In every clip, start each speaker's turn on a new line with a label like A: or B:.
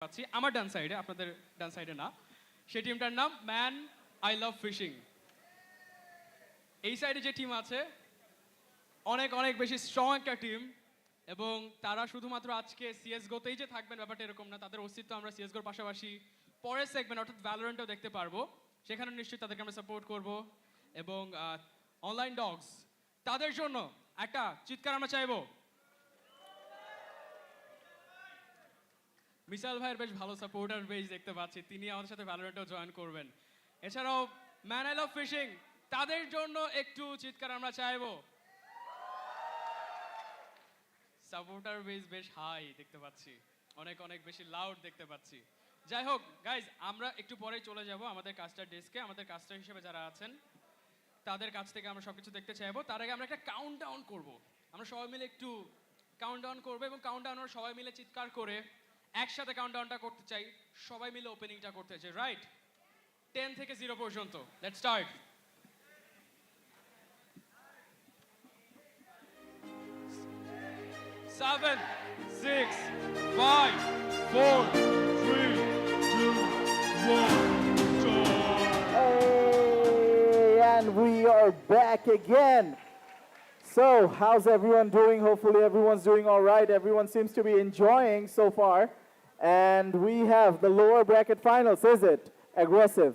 A: পাচ্ছি আমার ডান সাইডে, আপনাদের ডান সাইডে না। সেই টিমটার নাম ম্যান আই লাভ ফিশিং। এই সাইডে যে টিম আছে অনেক অনেক বেশি স্ট্রং একটা টিম, এবং তারা শুধুমাত্র আজকে সিএসগোতেই যে থাকবেন ব্যাপারটা এরকম না, তাদের অস্তিত্ব আমরা সিএসগোর পাশাপাশি পরের সেগমেন্ট অর্থাৎ ভ্যালোরেন্টেও দেখতে পারবো। সেখানে নিশ্চয়ই তাদেরকে আমরা সাপোর্ট করব। এবং অনলাইন ডগস, তাদের জন্য একটা চিৎকার আমরা চাইবো। মিসাইল ভাইয়ের বেশ ভালো সাপোর্টার বেশ দেখতে পাচ্ছি, তিনি আমাদের সাথে ভ্যালোরেন্টেও জয়েন করবেন। এছাড়াও ম্যান আই লাভ ফিশিং, তাদের জন্য একটু চিৎকার আমরা চাইবো। সাপোর্টার বেস বেশ হাই দেখতে পাচ্ছি, অনেক অনেক বেশি লাউড দেখতে পাচ্ছি। যাই হোক গাইজ, আমরা একটু পরেই চলে যাব আমাদের কাস্টার ডেস্কে। আমাদের কাস্টার হিসেবে যারা আছেন তাদের কাছ থেকে আমরা সবকিছু দেখতে চাইবো। তার আগে আমরা একটা কাউন্টডাউন করব। আমরা সবাই মিলে একটু কাউন্টডাউন করবো, এবং কাউন্টডাউন আমরা সবাই মিলে চিৎকার করে একসাথে কাউন্টডাউনটা করতে চাই, সবাই মিলে ওপেনিংটা করতে চাই, রাইট? 10 থেকে 0 পর্যন্ত। Let's start. 7, 6, 5, 4, 3, 2, 1.
B: Hey, and we are back again. So, how's everyone doing? Hopefully everyone's doing all right. Everyone seems to be enjoying so far. And we have the lower bracket finals, is it? Aggressive.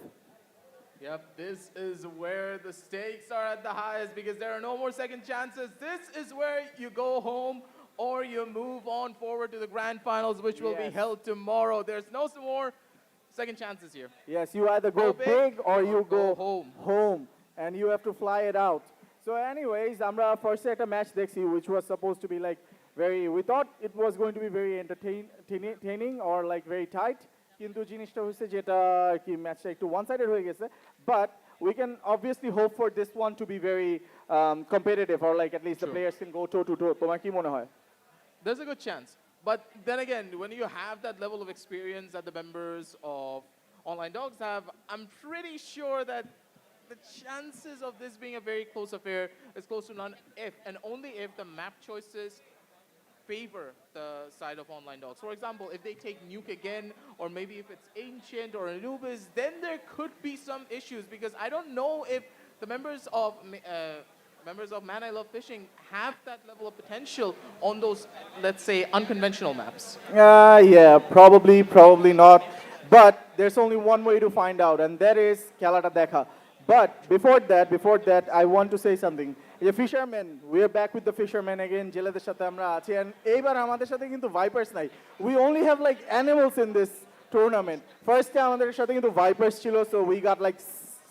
C: Yep, this is where the stakes are at the highest because there are no more second chances. This is where you go home or you move on forward to the grand finals, which will be
B: Yes.
C: held tomorrow. There's no more second chances here.
B: Yes, you either go
C: Go
B: big or you
C: go
B: go
C: home.
B: home. And you have to fly it out. So anyways, আমরা first একটা match দেখছি which was supposed to be like we thought it was going to be very entertaining or like very tight. কিন্তু জিনিসটা হচ্ছে যেটা কি ম্যাচটা একটু one sided হয়ে গেছে, but we can obviously hope for this one to be very competitive, or like at least the
C: True.
B: players can go toe to toe. তোমার কি মনে হয়?
C: There's a good chance. But then again, when you have that level of experience that the members of Online Dogs have, I'm pretty sure that the chances of this being a very close affair is close to none if and only if the map choices favor the side of Online Dogs. For example, if they take Nuke again, or maybe if it's Ancient or Anubis, then there could be some issues because I don't know if the members of Man I Love Fishing have that level of potential on those, let's say, unconventional maps.
B: Yeah, probably not. But there's only one way to find out, and that is Kelata Dekha. But before that, I want to say something. The fishermen, we are back with the fishermen again. জেলেদের সাথে আমরা আছি, and এইবার আমাদের সাথে কিন্তু Vipers নাই. We only have like animals in this tournament. First time আমাদের সাথে কিন্তু Vipers ছিল, so we got like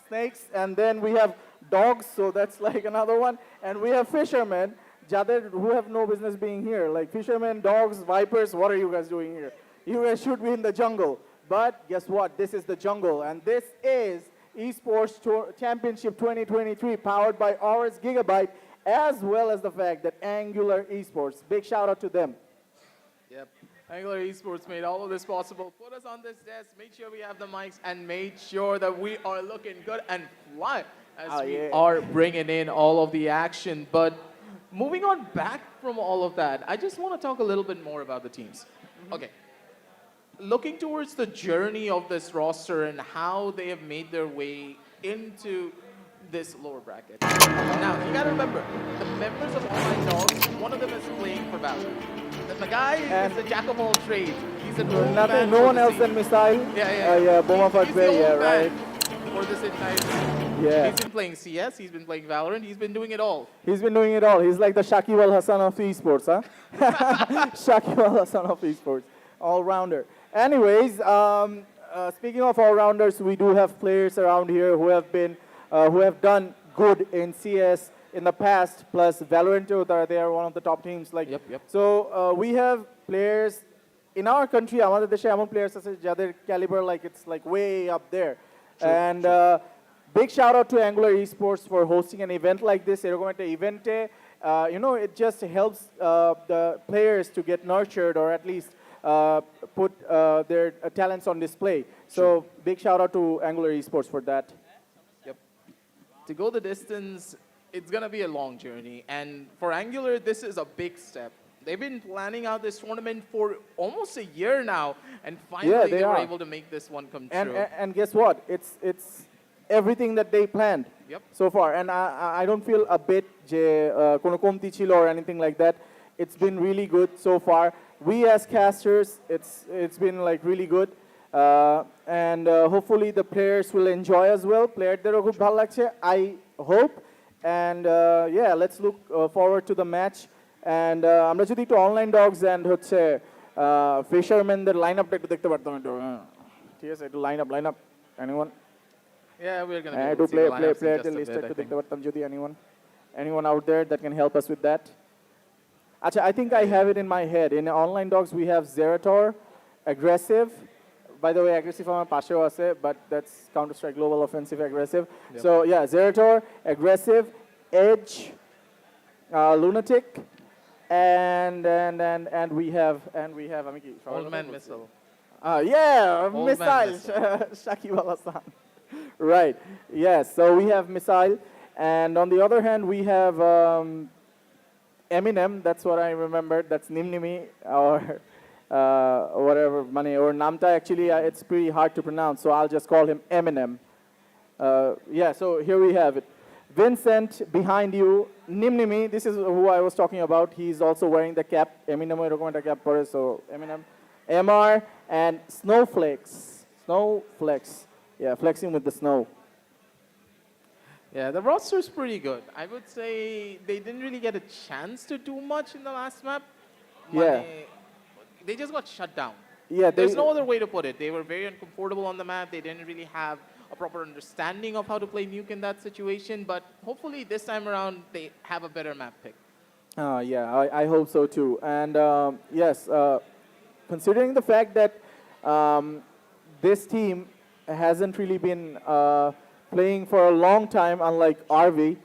B: snakes, and then we have dogs, so that's like another one, and we have fishermen, যাদের who have no business being here. Like fishermen, dogs, Vipers, what are you guys doing here? You guys should be in the jungle. But guess what? This is the jungle, and this is Esports Championship 2023, powered by Aurus Gigabyte, as well as the fact that Angular Esports. Big shout out to them.
C: Yep. Angular Esports made all of this possible. Put us on this desk, made sure we have the mics, and made sure that we are looking good and fly as we are bringing in all of the action. But moving on back from all of that, I just want to talk a little bit more about the teams. Okay. Looking towards the journey of this roster and how they have made their way into this lower bracket. Now, you gotta remember, the members of Online Dogs, one of them is playing for Valor. The guy is a jack of all trades. He's a
B: No one else than Missile.
C: Yeah.
B: Bomba
C: He's the old man
B: right.
C: for this entire team.
B: Yeah.
C: He's been playing CS, he's been playing Valorant, he's been doing it all.
B: He's been doing it all. He's like the Shakib Al Hassan of esports, huh? Shakib Al Hassan of esports, all-rounder. Anyways, speaking of all-rounders, we do have players around here who have done good in CS in the past. Plus, Valorant, they are one of the top teams. Like,
C: Yep.
B: So we have players in our country. আমাদের দেশে এমন players আছে যাদের caliber like it's like way up there. And big shout out to Angular Esports for hosting an event like this. এরকম একটা event-এ, it just helps the players to get nurtured, or at least put their talents on display. So big shout out to Angular Esports for that.
C: Yep. To go the distance, it's going to be a long journey. And for Angular, this is a big step. They've been planning out this tournament for almost a year now, and finally
B: they
C: they were
B: are.
C: able to make this one come
B: And,
C: true.
B: and guess what? It's everything that they planned
C: Yep.
B: so far. And I don't feel a bit যে কোনো কমতি ছিল or anything like that. It's been really good so far. We as casters, it's been like really good. And hopefully the players will enjoy as well. Playerদেরও খুব ভালো লাগছে, I hope. And yeah, let's look forward to the match. And আমরা যদি একটু online dogs and হচ্ছে ফিশারম্যানদের line আপটা একটু দেখতে পারতাম একটু ঠিক আছে একটু line up anyone
C: Yeah, we're gonna be
B: একটু
C: able to see the lineups in
B: প্লেয়ারদের
C: just a
B: list
C: bit, I
B: একটু
C: think.
B: দেখতে পারতাম যদি anyone out there that can help us with that. আচ্ছা, I think I have it in my head. In online dogs we have Zerator, aggressive. By the way, aggressive আমার পাশেও আছে, but that's Counter-Strike Global Offensive aggressive.
C: Yep.
B: So yeah, Zerator, aggressive, Edge, Lunatic, and we have আমি কি
C: Old man missile.
B: yeah,
C: Old man
B: missile, Shakib Al-Hassan. Right, yes, so we have missile, and on the other hand we have Eminem, that's what I remembered, that's Nimnimi, or whatever, money, or Namta, actually it's pretty hard to pronounce, so I'll just call him Eminem. Yeah, so here we have it. Vincent behind you, Nimnimi, this is who I was talking about. He's also wearing the cap. Eminem এরকম cap পরে, so Eminem, MR, and Snowflex. Yeah, flexing with the snow.
C: Yeah, the roster is pretty good. I would say they didn't really get a chance to do much in the last map.
B: Yeah.
C: They just got shut down.
B: Yeah,
C: There's no other way to put it. They were very uncomfortable on the map. They didn't really have a proper understanding of how to play Nuke in that situation. But hopefully this time around they have a better map pick.
B: Yeah, I hope so too. And yes, considering the fact that this team hasn't really been playing for a long time, unlike RV,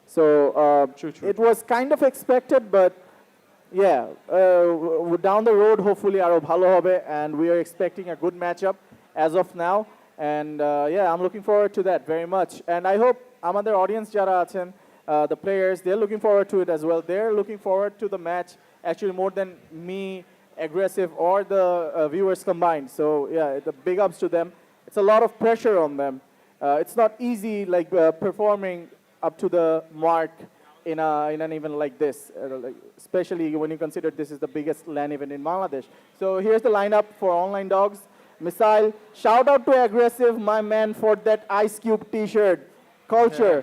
B: so
C: True.
B: it was kind of expected, but yeah, down the road, hopefully, আরো ভালো হবে, and we are expecting a good matchup as of now. And yeah, I'm looking forward to that very much. And I hope আমাদের audience যারা আছেন, the players, they're looking forward to it as well. They're looking forward to the match actually more than me, aggressive, or the viewers combined. So yeah, the big ups to them. It's a lot of pressure on them. It's not easy like performing up to the mark in an event like this, especially when you consider this is the biggest LAN event in Bangladesh. So here's the lineup for online dogs. Missile, shout out to aggressive, my man, for that Ice Cube T-shirt. Culture.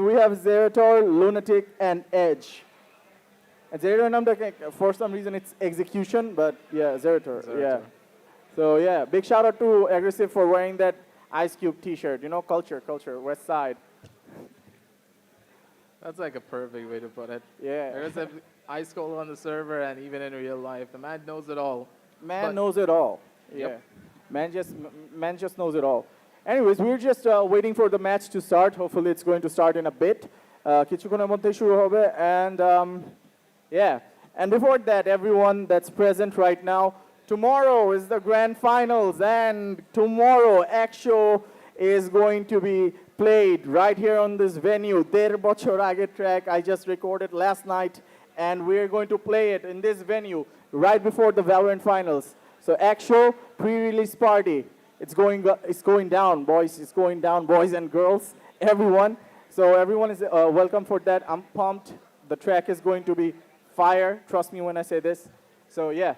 B: We have Zerator, Lunatic, and Edge. And Zerator number, for some reason it's execution, but yeah, Zerator. Yeah. So yeah, big shout out to aggressive for wearing that Ice Cube T-shirt. You know, culture, West Side.
C: That's like a perfect way to put it.
B: Yeah.
C: There's an ice cold on the server and even in real life. The man knows it all.
B: Man
C: But-
B: knows it all.
C: Yep.
B: Yeah. Man just knows it all. Anyways, we're just waiting for the match to start. Hopefully it's going to start in a bit. কিছুক্ষণের মধ্যেই শুরু হবে, and yeah. And before that, everyone that's present right now, tomorrow is the grand finals, and tomorrow Axo is going to be played right here on this venue. Der বছর আগের track I just recorded last night, and we're going to play it in this venue right before the Valorant finals. So Axo pre-release party. It's going down, boys. It's going down, boys and girls, everyone. So everyone is welcome for that. I'm pumped. The track is going to be fire. Trust me when I say this. So yeah.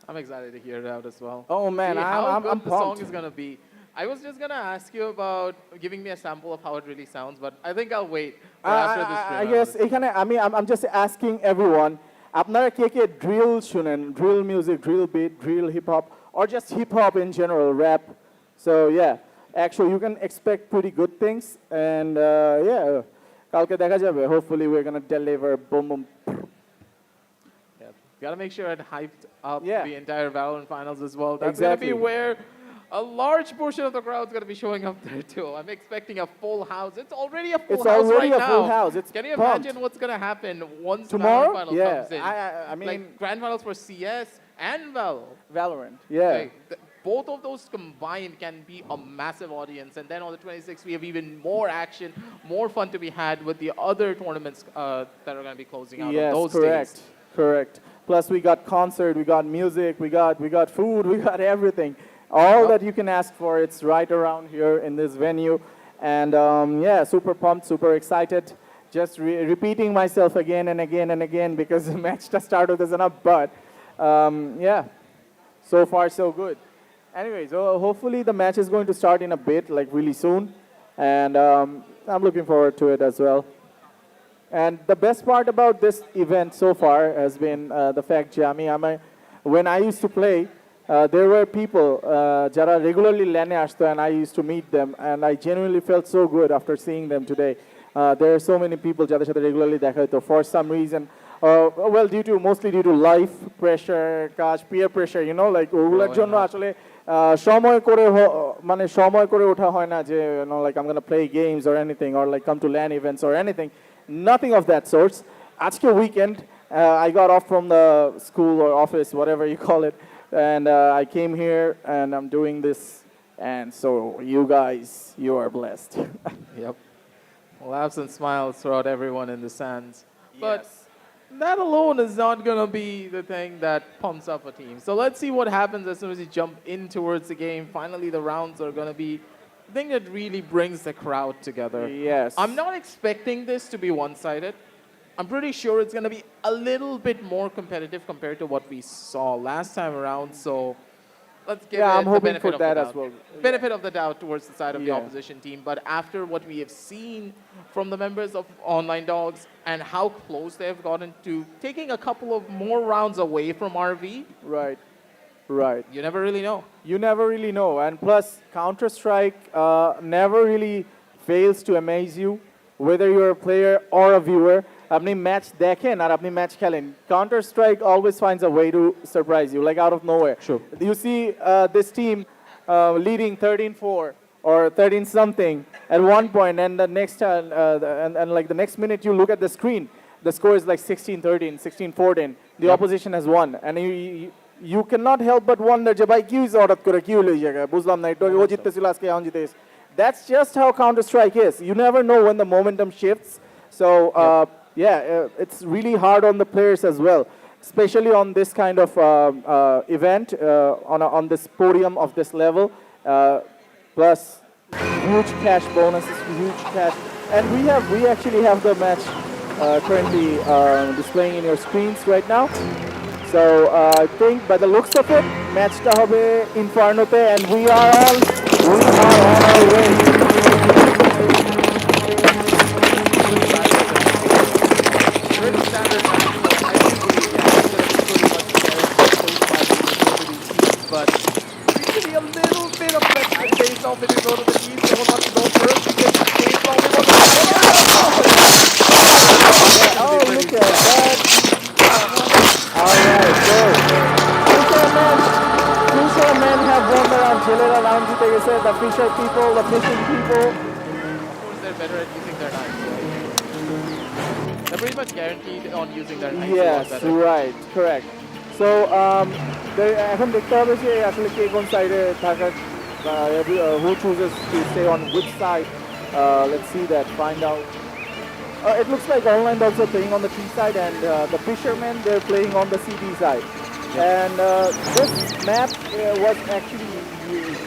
C: I'm excited to hear it out as well.
B: Oh man,
C: See how
B: I'm
C: good the song
B: pumped.
C: is gonna be. I was just gonna ask you about giving me a sample of how it really sounds, but I think I'll wait for after this.
B: I guess এখানে I'm just asking everyone. আপনারা কে কে drill শুনেন? Drill music, drill beat, drill hip hop, or just hip hop in general, rap. So yeah, actually you can expect pretty good things, and yeah, কালকে দেখা যাবে. Hopefully we're gonna deliver boom boom.
C: Yeah. Gotta make sure it hyped up
B: Yeah.
C: the entire Valorant finals as well. That's
B: Exactly.
C: gonna be where a large portion of the crowd's gonna be showing up there too. I'm expecting a full house. It's already a full
B: It's
C: house
B: already
C: right
B: a
C: now.
B: full house. It's
C: Can you
B: pumped.
C: imagine what's gonna happen once
B: Tomorrow?
C: Valorant finals
B: Yeah.
C: comes in?
B: I mean
C: like grand finals for CS and Val.
B: Valorant. Yeah.
C: Like, both of those combined can be a massive audience. And then on the 26th, we have even more action, more fun to be had with the other tournaments that are going to be closing out on those days.
B: Correct. Plus, we got concert, we got music, we got food, we got everything. All that you can ask for, it's right around here in this venue. And yeah, super pumped, super excited. Just repeating myself again and again and again because the match to start with is enough. But yeah, so far so good. Anyways, hopefully the match is going to start in a bit, like really soon. And I'm looking forward to it as well. And the best part about this event so far has been the fact, Jami, when I used to play, there were people jara regularly lane ashto and I used to meet them, and I genuinely felt so good after seeing them today. There are so many people যাদের সাথে regularly দেখা হতো for some reason, well, mostly due to life pressure, peer pressure, you know, like ওগুলোর জন্য আসলে সময় করে ওঠা হয় না যে, you know, like I'm going to play games or anything, or like come to LAN events or anything. Nothing of that sorts. আজকে weekend, I got off from the school or office, whatever you call it, and I came here and I'm doing this, and so you guys, you are blessed.
C: Yep. Laughs and smiles throughout everyone in the stands. But that alone is not going to be the thing that pumps up a team. So let's see what happens as soon as you jump in towards the game. Finally, the rounds are going to be the thing that really brings the crowd together.
B: Yes.
C: I'm not expecting this to be one-sided. I'm pretty sure it's going to be a little bit more competitive compared to what we saw last time around. So let's give it the benefit of the doubt.
B: As well.
C: Benefit of the doubt towards the side of the opposition team. But after what we have seen from the members of Online Dogs and how close they have gotten to taking a couple of more rounds away from RV.
B: Right.
C: You never really know.
B: You never really know. And plus, Counter-Strike never really fails to amaze you, whether you're a player or a viewer. আপনি match দেখেন আর আপনি match খেলেন, Counter-Strike always finds a way to surprise you, like out of nowhere.
C: Sure.
B: You see this team leading 13-4 or 13 something at one point, and the next and like the next minute you look at the screen, the score is like 16-13, 16-14. The opposition has won, and you cannot help but wonder যে ভাই কি হইছে হঠাৎ করে, কি হলো এই জায়গায়, বুঝলাম না, একটু আগে ও জিততেছিল আজকে এখন জিতেছে. That's just how Counter-Strike is. You never know when the momentum shifts. So it's really hard on the players as well, especially on this kind of event, on this podium of this level. Plus, huge cash bonuses, huge cash, and we actually have the match currently displaying in your screens right now. So I think by the looks of it, match ta hobe Inferno-te, and we are on our way.
C: But usually a little bit of flexible face off if you go to the team. Someone wants to go first because face off.
B: Oh, look at that. All right, so Fishermen have won the round. ছেলেরা round জিতে গেছে. The fishing people.
C: Of course, they're better at using their knives. They're pretty much guaranteed on using their knives.
B: Yes, right, correct. So এখন দেখতে হবে যে আসলে কে কোন সাইডে থাকার, who chooses to stay on which side. Let's see that, find out. It looks like Online Dogs are playing on the T side, and the Fishermen, they're playing on the CD side. And this map was actually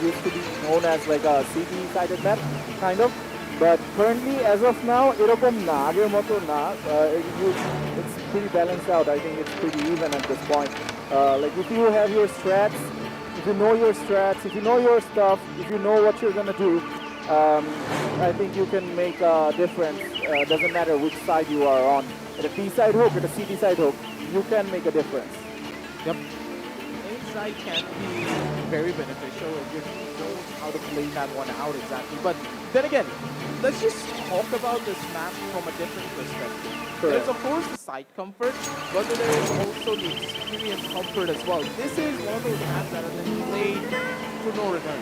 B: used to be known as like a CD-sided map, kind of. But currently, as of now, এরকম না, আগের মতো না. It's pretty balanced out. I think it's pretty even at this point. Like if you have your strats, if you know your strats, if you know your stuff, if you know what you're gonna do, I think you can make a difference. Doesn't matter which side you are on. At a T side hook, at a CD side hook, you can make a difference.
C: Yep. Any side can be very beneficial if you know how to play that one out exactly. But then again, let's just talk about this map from a different perspective.
B: Correct.
C: There's of course the side comfort, but there is also the experience comfort as well. This is one of those maps that has been played to no return.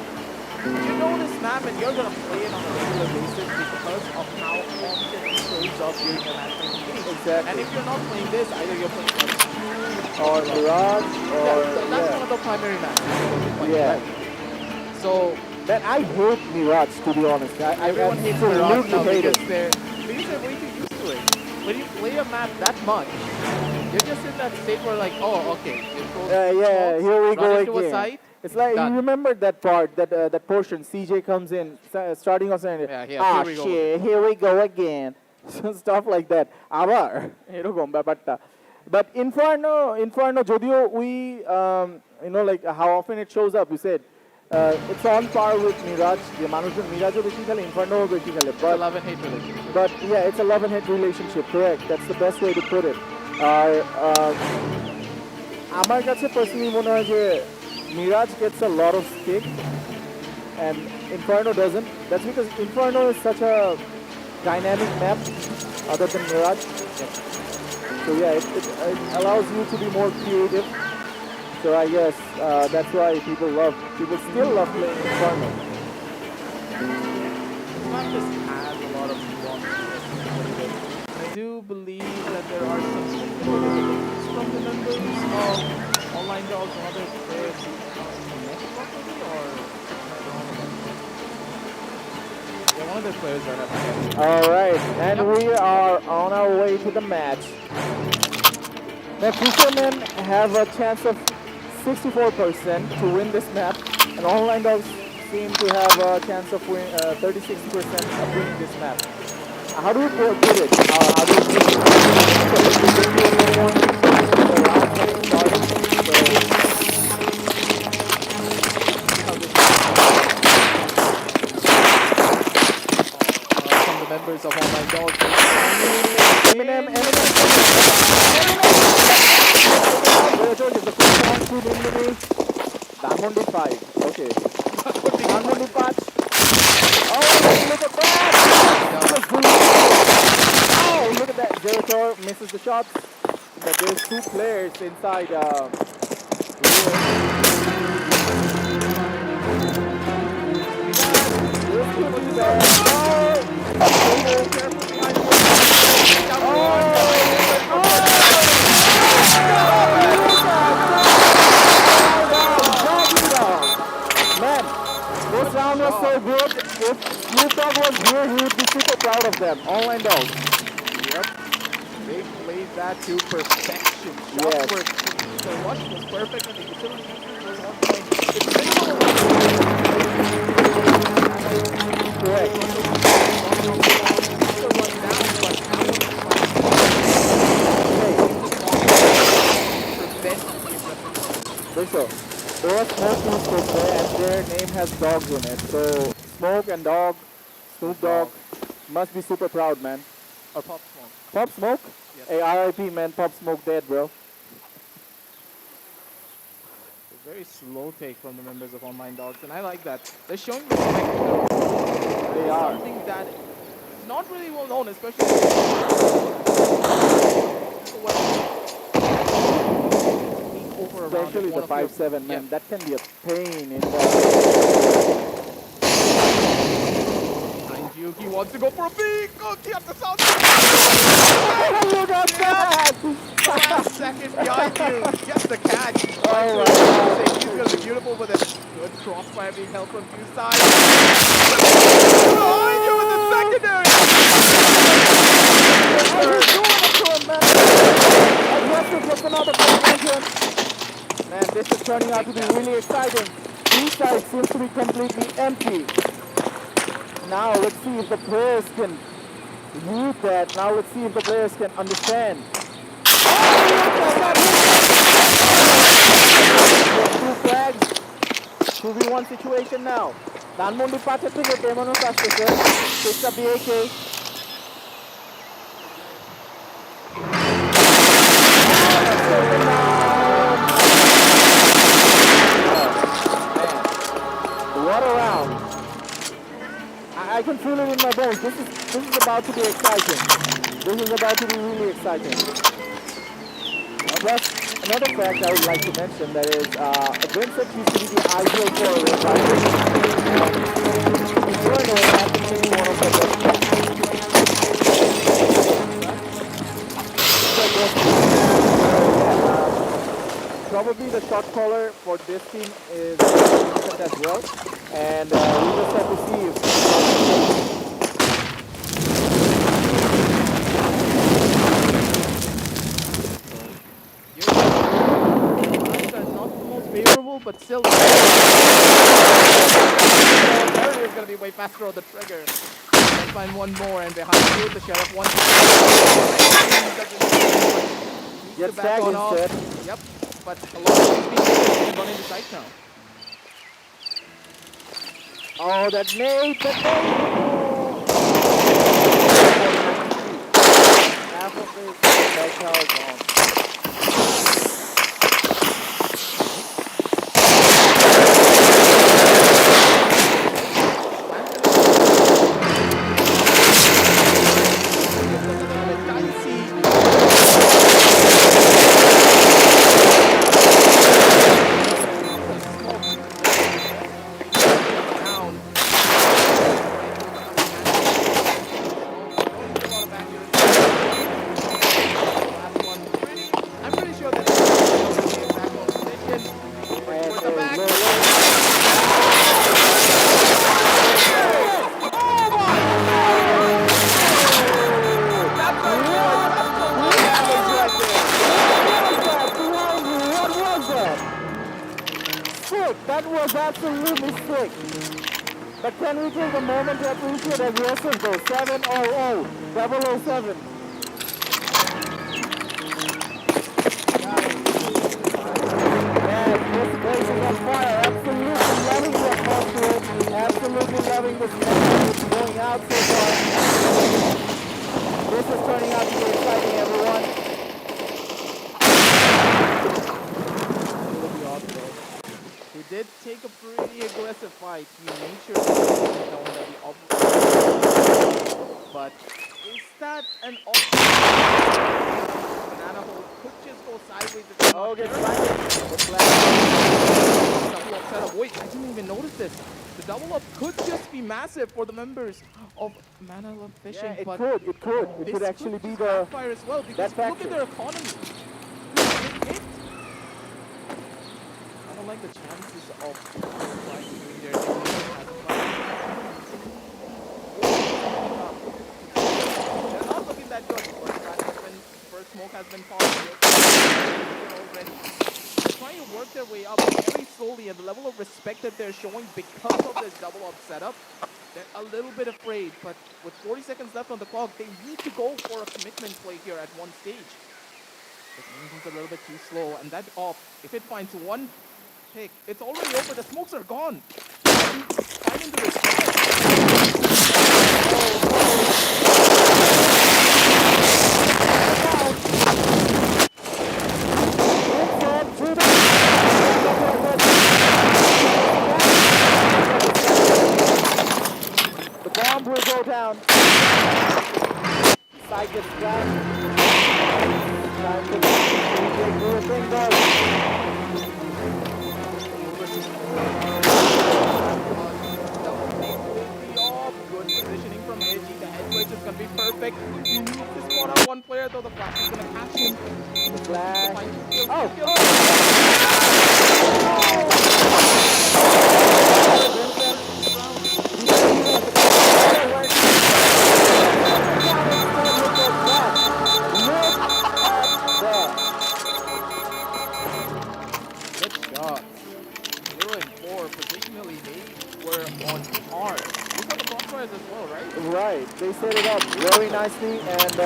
C: You know this map and you're going to play it on a regular basis because of how often it shows up during the national meetings.
B: Exactly.
C: And if you're not playing this, either you're playing
B: or Garage, or
C: that's one of the primary matches.
B: Yeah.
C: So
B: Man, I hate Mirage, to be honest.
C: everyone hates
B: absolutely
C: Mirage now
B: hate
C: because
B: it.
C: they're way too used to it. When you play a map that much, you're just in that state where like, oh, okay, you throw two
B: Yeah,
C: smokes,
B: here we
C: run
B: go
C: into a
B: again.
C: site,
B: It's like,
C: done.
B: you remember that part, that portion, CJ comes in, starting on saying,
C: Yeah, here we go
B: shit, here we go again. Stuff like that. Abar, এরকম ব্যাপারটা. But Inferno, যদিও we, like how often it shows up, you said, it's on par with Mirage. যে মানুষজন মিরাজও বেশি খেলে, Inferno বেশি খেলে.
C: It's a love and hate relationship.
B: But yeah, it's a love and hate relationship, correct. That's the best way to put it. আমার কাছে personally মনে হয় যে Mirage gets a lot of stick and Inferno doesn't. That's because Inferno is such a dynamic map other than Mirage. So yeah, it allows you to be more creative. So I guess that's why people still love playing Inferno.
C: This map just has a lot of nuances. I do believe that there are some difficulties from the members of Online Dogs and other players next properly, or yeah, one of the players right up.
B: All right, and we are on our way to the match. Now, Fishermen have a chance of 64% to win this map, and Online Dogs seem to have a chance of 36% of winning this map. How do you put it? How do you put it?
C: From the members of Online Dogs.
B: Eminem is the first one to win the race. Diamond 5. Okay. Diamond 5. Oh, look at that! Oh, look at that. Zerator misses the shots. But there's two players inside. Man, this round was so good. If Utah was here, he would be super proud of them. Online Dogs.
C: Yep. They played that to perfection. Shots
B: Yes.
C: were the rush was perfect and the utility was on point. It's minimal.
B: Correct. For sure. There was Smoke who stood there and their name has dogs in it. So Smoke and Dog, Snoop Dogg must be super proud, man.
C: Or Pop Smoke.
B: Pop Smoke?
C: Yes.
B: Hey, RIP, man. Pop Smoke dead, bro.
C: A very slow take from the members of Online Dogs, and I like that. They're showing respect.
B: They are.
C: Something that is not really well known, especially
B: Especially the 5'7", man.
C: Yeah.
B: That can be a pain in the...
C: He wants to go for a big hook. He has the sound.
B: Look at that!
C: Last second behind you. Gets the catch.
B: Oh my God.
C: He's going to be beautiful with a good crossfire being held from two sides. Behind you with the secondary.
B: Man, this is turning out to be really exciting. Each side seems to be completely empty. Now let's see if the players can read that. Now let's see if the players can understand. Two flags. 2v1 situation now. Danmundi পাচ্ছে থেকে টেমনস আসতেছে। Picks up the AK. What a round. I can feel it in my bones. This is about to be exciting. This is about to be really exciting. Plus, another fact I would like to mention that is Vincent used to be the ideal forward. Inferno happens to be one of the best. probably the shot caller for this team is Vincent as well. And we just have to see if
C: Lines are not the most favorable, but still. Barrier is going to be way faster on the trigger. Let's find one more, and behind you, the Sheriff wants to
B: Gets
C: back
B: tagged
C: on off.
B: instead.
C: Yep, but a lot of people running the site now.
B: Oh, that nade, that nade! Half of his back tower gone.
C: I'm pretty sure that back on position. Towards the back.
B: That was absolutely sick. But can we take a moment to appreciate aggressive though? 700, 007. Man, this place is on fire. Absolutely loving the atmosphere. Absolutely loving this match. It's going out so far. This is turning out to be exciting, everyone.
C: He did take a pretty aggressive fight. He made sure that he known that the option. But is that an option? Banana hole could just go sideways. If it's not
B: Okay,
C: there.
B: the flag.
C: Double up setup. Wait, I didn't even notice this. The double up could just be massive for the members of Mana Love Fishing.
B: Yeah, it
C: but
B: could. It could
C: this
B: actually be
C: just
B: the.
C: backfire as well, because
B: that
C: look at
B: factor.
C: their economy. I don't like the chances of trying to bring their they're not looking that good. First smoke has been positive already. They're trying to work their way up very slowly, and the level of respect that they're showing because of this double up setup, they're a little bit afraid. But with 40 seconds left on the clock, they need to go for a commitment play here at one stage. But It's a little bit too slow, and that off, if it finds one pick, it's already over. The smokes are gone. Finding the respect.
B: The bomb will go down. Side gets flashed. Time to do a thing, guys.
C: Good positioning from Edgy. The head glitch is going to be perfect. He needs to spot out one player, though the flash is going to catch him.
B: The flash.
C: Oh! Good shot. 0 and 4. Positionally, they were on par. You got the crossfires as well, right?
B: Right, they set it up very nicely, and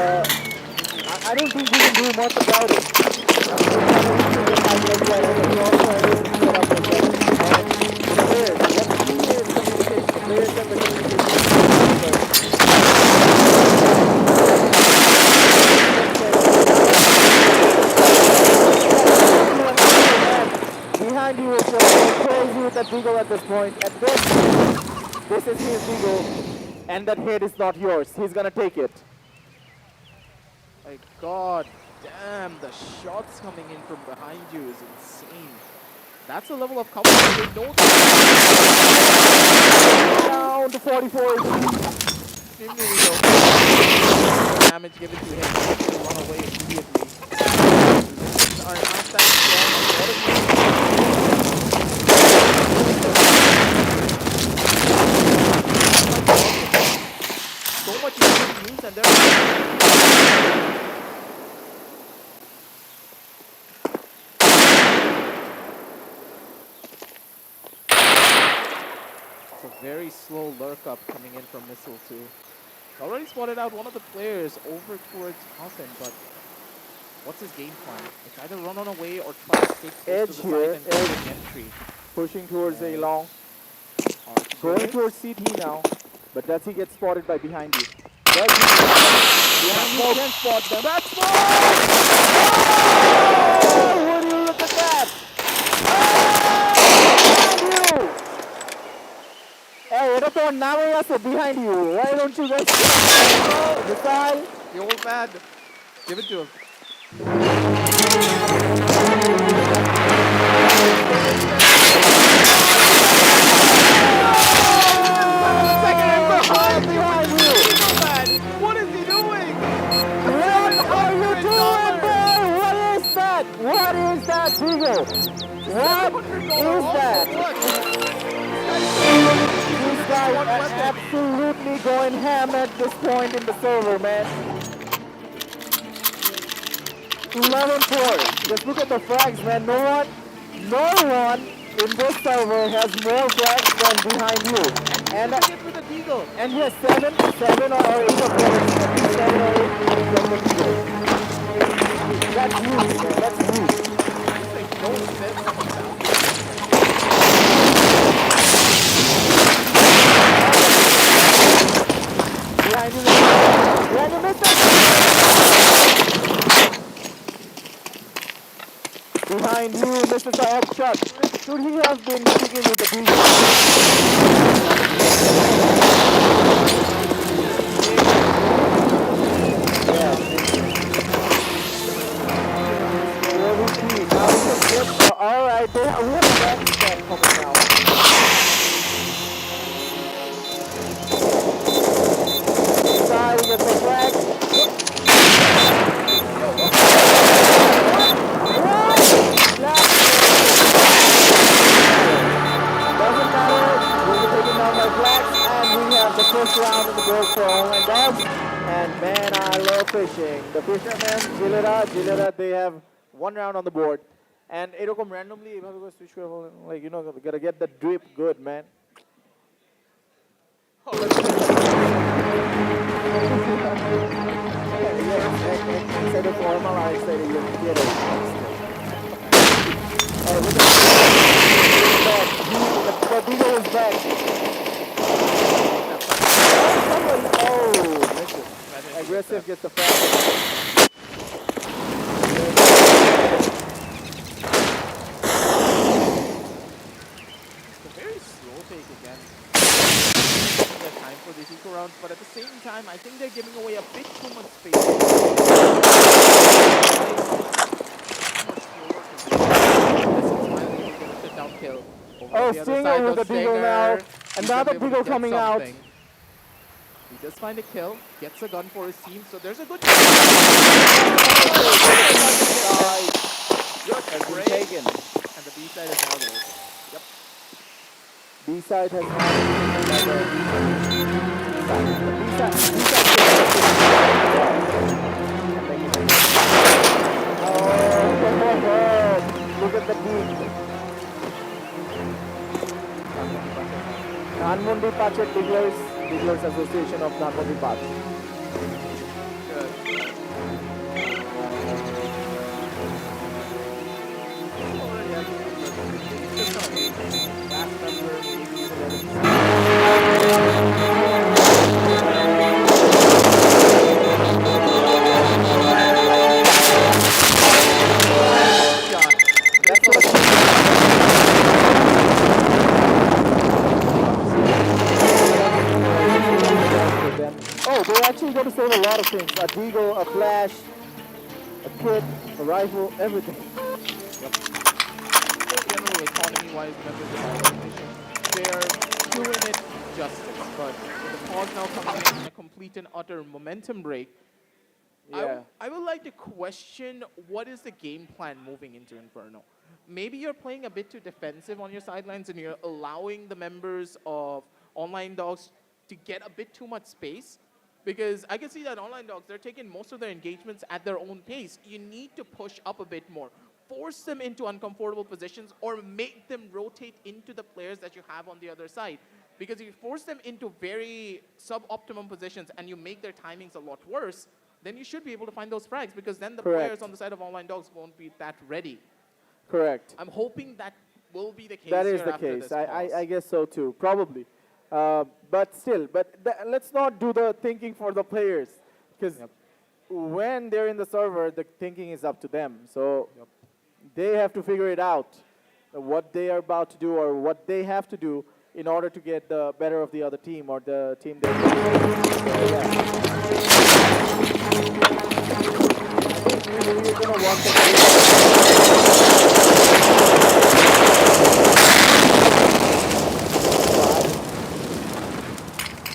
B: I don't think we can do much about it. Behind you is crazy with that Deagle at this point. At this is his Deagle, and that head is not yours. He's gonna take it.
C: My god damn, the shots coming in from behind you is insane. That's the level of cover they don't
B: Down to 44
C: damage given to him to run away immediately. are not that strong. So much use and they're it's a very slow lurk up coming in from Missile 2. Already spotted out one of the players over towards Hassan, but what's his game plan? It's either run on away or try to stay close to the side and get an entry.
B: Pushing towards A long. Going towards CT now. But does he get spotted by behind you? Does he? Behind you can spot them. That's more! Oh! Would you look at that? Oh! Behind you! Hey, এটা তো নামে আছে behind you. Why don't you guys decide?
C: The old man. Give it to him.
B: Behind you!
C: What is he doing?
B: What are you doing, boy? What is that? What is that, Beagle? What is that? These guys are absolutely going ham at this point in the server, man. 11-4. Just look at the frags, man. No one in this server has more frags than behind you. And
C: With the Deagle.
B: and he has 7 or 8 of them. 7 or 8 from the Beagle. That's huge, man. That's huge.
C: Like, no sense.
B: Behind you, missed it. Behind you, Mr. Saab shot. Should he have been sticking with the Beagle? All right, we have a back stand coming now. Side gets the flag. Doesn't matter. We'll be taken down by flags, and we have the first round of the board for online dogs. And man, I love fishing. The fishermen, Jilera, they have 1 round on the board. And এরকম randomly এভাবে করে switch করে বলেন, like, you know, gotta get the drip good, man. Instead of formal, I said you get it. Oh, look at that. The Beagle is back. Oh, misses. Aggressive gets the frag.
C: Time for these eco rounds, but at the same time, I think they're giving away a bit too much space. Down kill.
B: Oh, Stinger with the Beagle now. Another Beagle coming out.
C: He does find a kill, gets a gun for his team, so there's a good
B: Good has been taken.
C: And the B side is now there. Yep.
B: B-side has now look at the beat. Dhanmondi Pachet Diglers Association of Dhanmondi Pach. Oh, they're actually going to save a lot of things. A deagle, a flash, a kit, a rifle, everything.
C: General economy-wise, members of our organization, they're doing it justice. But with the pause now coming in a complete and utter momentum break,
B: Yeah.
C: I would like to question what is the game plan moving into Inferno. Maybe you're playing a bit too defensive on your sidelines and you're allowing the members of Online Dogs to get a bit too much space. Because I can see that Online Dogs, they're taking most of their engagements at their own pace. You need to push up a bit more. Force them into uncomfortable positions or make them rotate into the players that you have on the other side. Because if you force them into very suboptimum positions and you make their timings a lot worse, then you should be able to find those frags because then the
B: Correct.
C: players on the side of Online Dogs won't be that ready.
B: Correct.
C: I'm hoping that will be the case.
B: That is
C: here
B: the
C: after
B: case.
C: this
B: I
C: pause.
B: guess so too, probably. But still, let's not do the thinking for the players because
C: Yep.
B: when they're in the server, the thinking is up to them. So
C: Yep.
B: they have to figure it out, what they are about to do or what they have to do in order to get the better of the other team or the team they're we're gonna want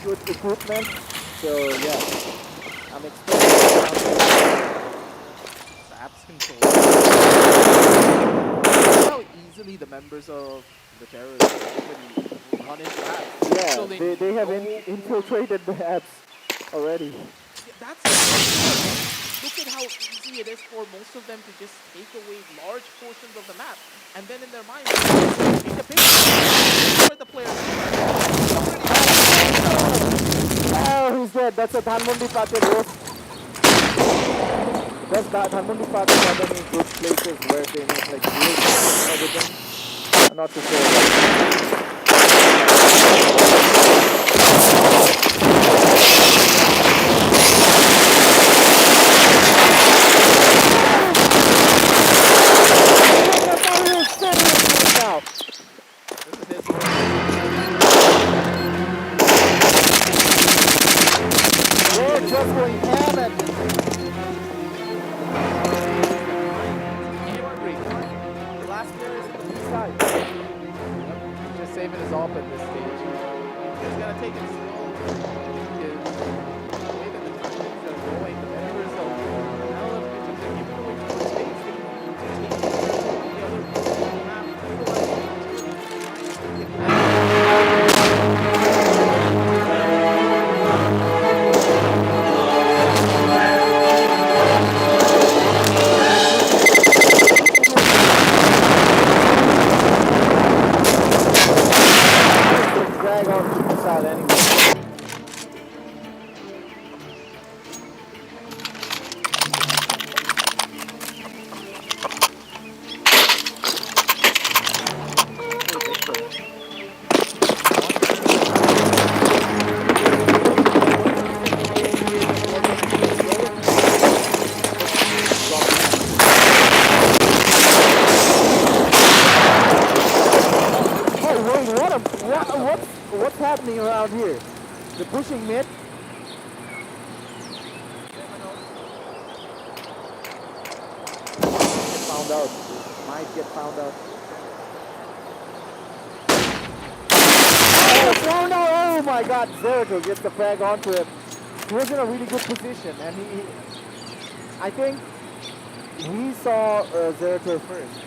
B: good equipment. So yeah, I'm expecting
C: Apps control. Look how easily the members of the terrorists already run into apps.
B: yeah,
C: So
B: they have
C: know-
B: infiltrated the apps already.
C: Yeah, that's look at how easy it is for most of them to just take away large portions of the map, and then in their mind, take a picture where the players are.
B: Oh, he's dead. That's a Dhanmondi Pate roast. Does Dhanmondi Pate have any good places where they make like grills and everything? I'm not too sure. Now.
C: This is his work.
B: We're just going ham at
C: Anyone agree?
B: the last player is in the B side.
C: He's just saving his op at this stage. He's gonna take it slow. Because the way that the timings are going, the members of now of pitches are giving away too much space. They need to take the other map,
B: Drag on to the side anyway. Oh wait, what's happening around here? The pushing mid. Get found out. Might get found out. Oh, found out! Oh my God! Zeratul gets the frag onto him. He was in a really good position, and I think he saw Zeratul first.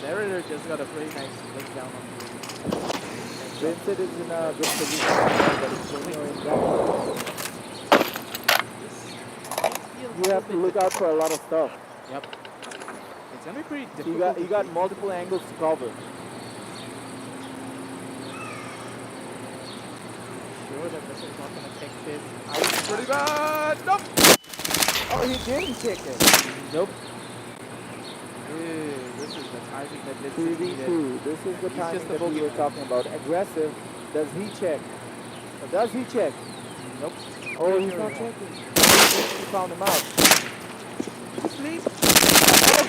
C: Zeratul just got a pretty nice lick down on the
B: Vincent is in a good position, but it's going down. You have to look out for a lot of stuff.
C: Yep. It's gonna be pretty
B: You
C: difficult.
B: got
C: to
B: you got
C: beat.
B: multiple angles to cover.
C: Sure that this is not gonna take this. Out pretty bad. Nope.
B: Oh, he didn't kick it.
C: Nope. Ew, this is the timing that Vincent needed.
B: 3v2. This is the
C: He's
B: timing
C: just the
B: that we were
C: bogeyman.
B: talking about. Aggressive. Does he check? Does he check?
C: Nope.
B: Oh, he's not checking. He found him out.
C: Please.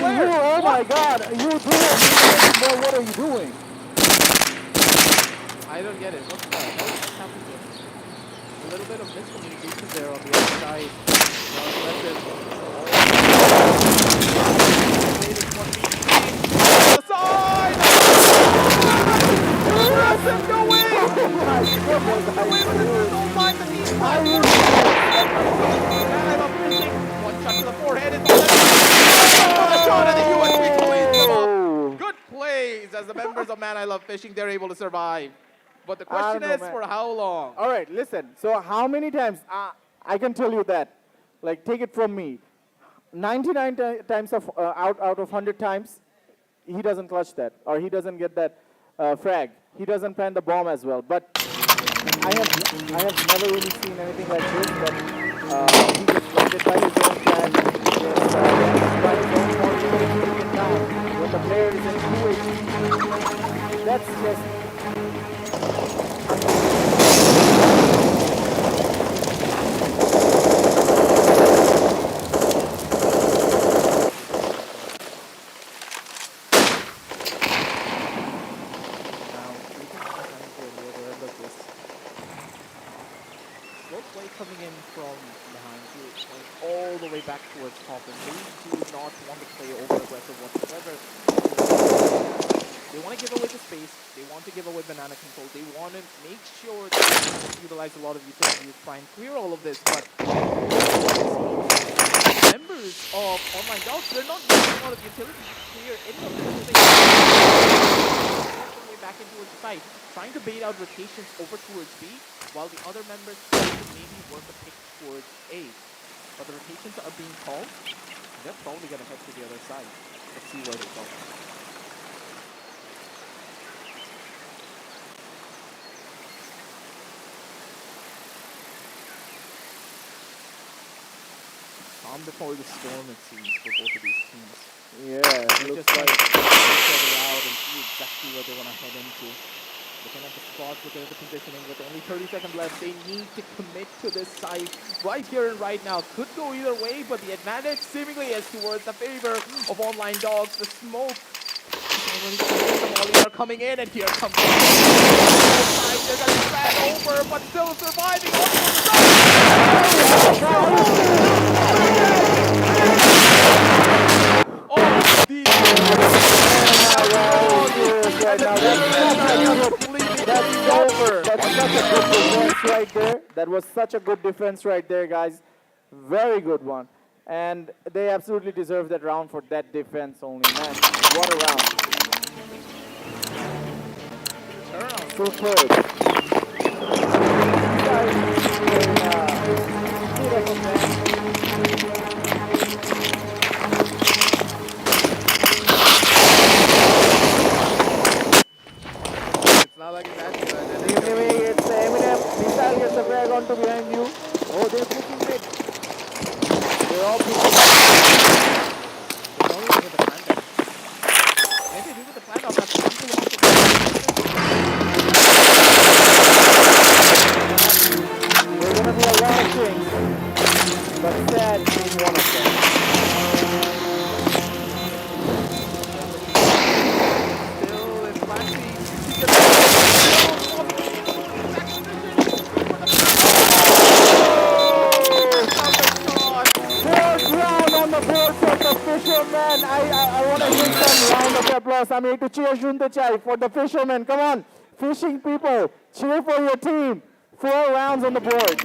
B: Oh my God! You do it! Boy, what are you doing?
C: I don't get it. What's that? What's happening here? A little bit of miscommunication there on the other side. The side! Aggressive, no way!
B: Oh my God!
C: Don't mind the meantime. ways. As the members of Man I Love Fishing, they're able to survive. But the
B: I don't
C: question
B: know,
C: is,
B: man.
C: for how long?
B: All right, listen. So how many times? I can tell you that. Like, take it from me. 99 times of out of 100 times, he doesn't clutch that, or he doesn't get that frag. He doesn't plant the bomb as well. But I have never really seen anything like this. But he gets blinded by his own plan. He gets damaged by his own body, he gets taken down when the player is in 2 HP. That's just.
C: Slow play coming in from behind to point all the way back towards top, and they do not want to play over aggressive whatsoever. They want to give away the space, they want to give away banana control, they want to make sure that they utilize a lot of utilities, try and clear all of this, but members of Online Dogs, they're not using a lot of utilities to clear any of this. So they back in towards the side, trying to bait out rotations over towards B, while the other members try to maybe work a pick towards A. But the rotations are being called, they're probably going to head to the other side. Let's see where they go. Calm before the storm, it seems, for both of these teams.
B: Yeah,
C: They
B: looks
C: just
B: like.
C: check each other out and see exactly where they want to head into. Looking at the spots, looking at the positioning, with only 30 seconds left, they need to commit to this side right here and right now. Could go either way, but the advantage seemingly is towards the favor of Online Dogs. The smoke. They are coming in, and here comes the side. They're going to drag over, but still surviving. Oh, the
B: That was such a good defense right there, guys. Very good one. And they absolutely deserve that round for that defense only, man. What a round. Superb.
C: It's not like it's that good.
B: It's Eminem. Missile gets a frag onto behind you. Oh, they're pushing mid. They're all pushing.
C: It's only with the plant down. Maybe do with the plant down. That's something about the
B: There's gonna be a lot of things, but sad being one of them.
C: still in flat
B: Fourth round on the board for the fisherman. I want to hear some round of applause. I'm here to cheer Shunte for the fisherman. Come on, fishing people, cheer for your team. 4 rounds on the board.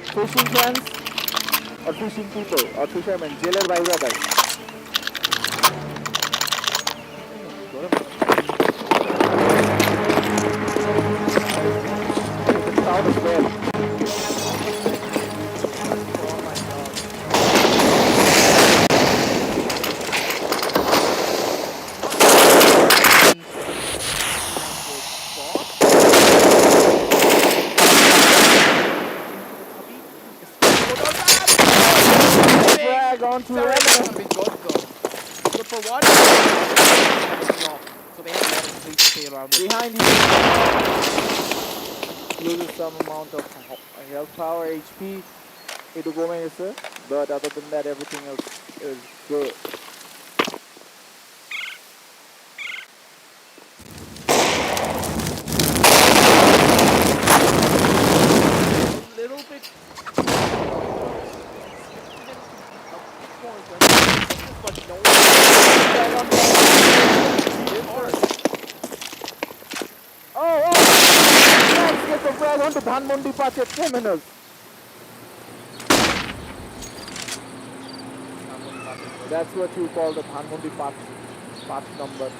B: Fishing friends, or fishing people, or fishermen, jailer bhai bhai. It's out of bed. Flag onto Eminem.
C: Good for one. So they have a lot of space to stay around with.
B: Behind you. Loses some amount of health power, HP. Itu going is but other than that, everything else is good.
C: A little bit. But no.
B: Oh! Let's get the flag onto Dhanmondi Pache criminals. That's what you call the Dhanmondi Path number.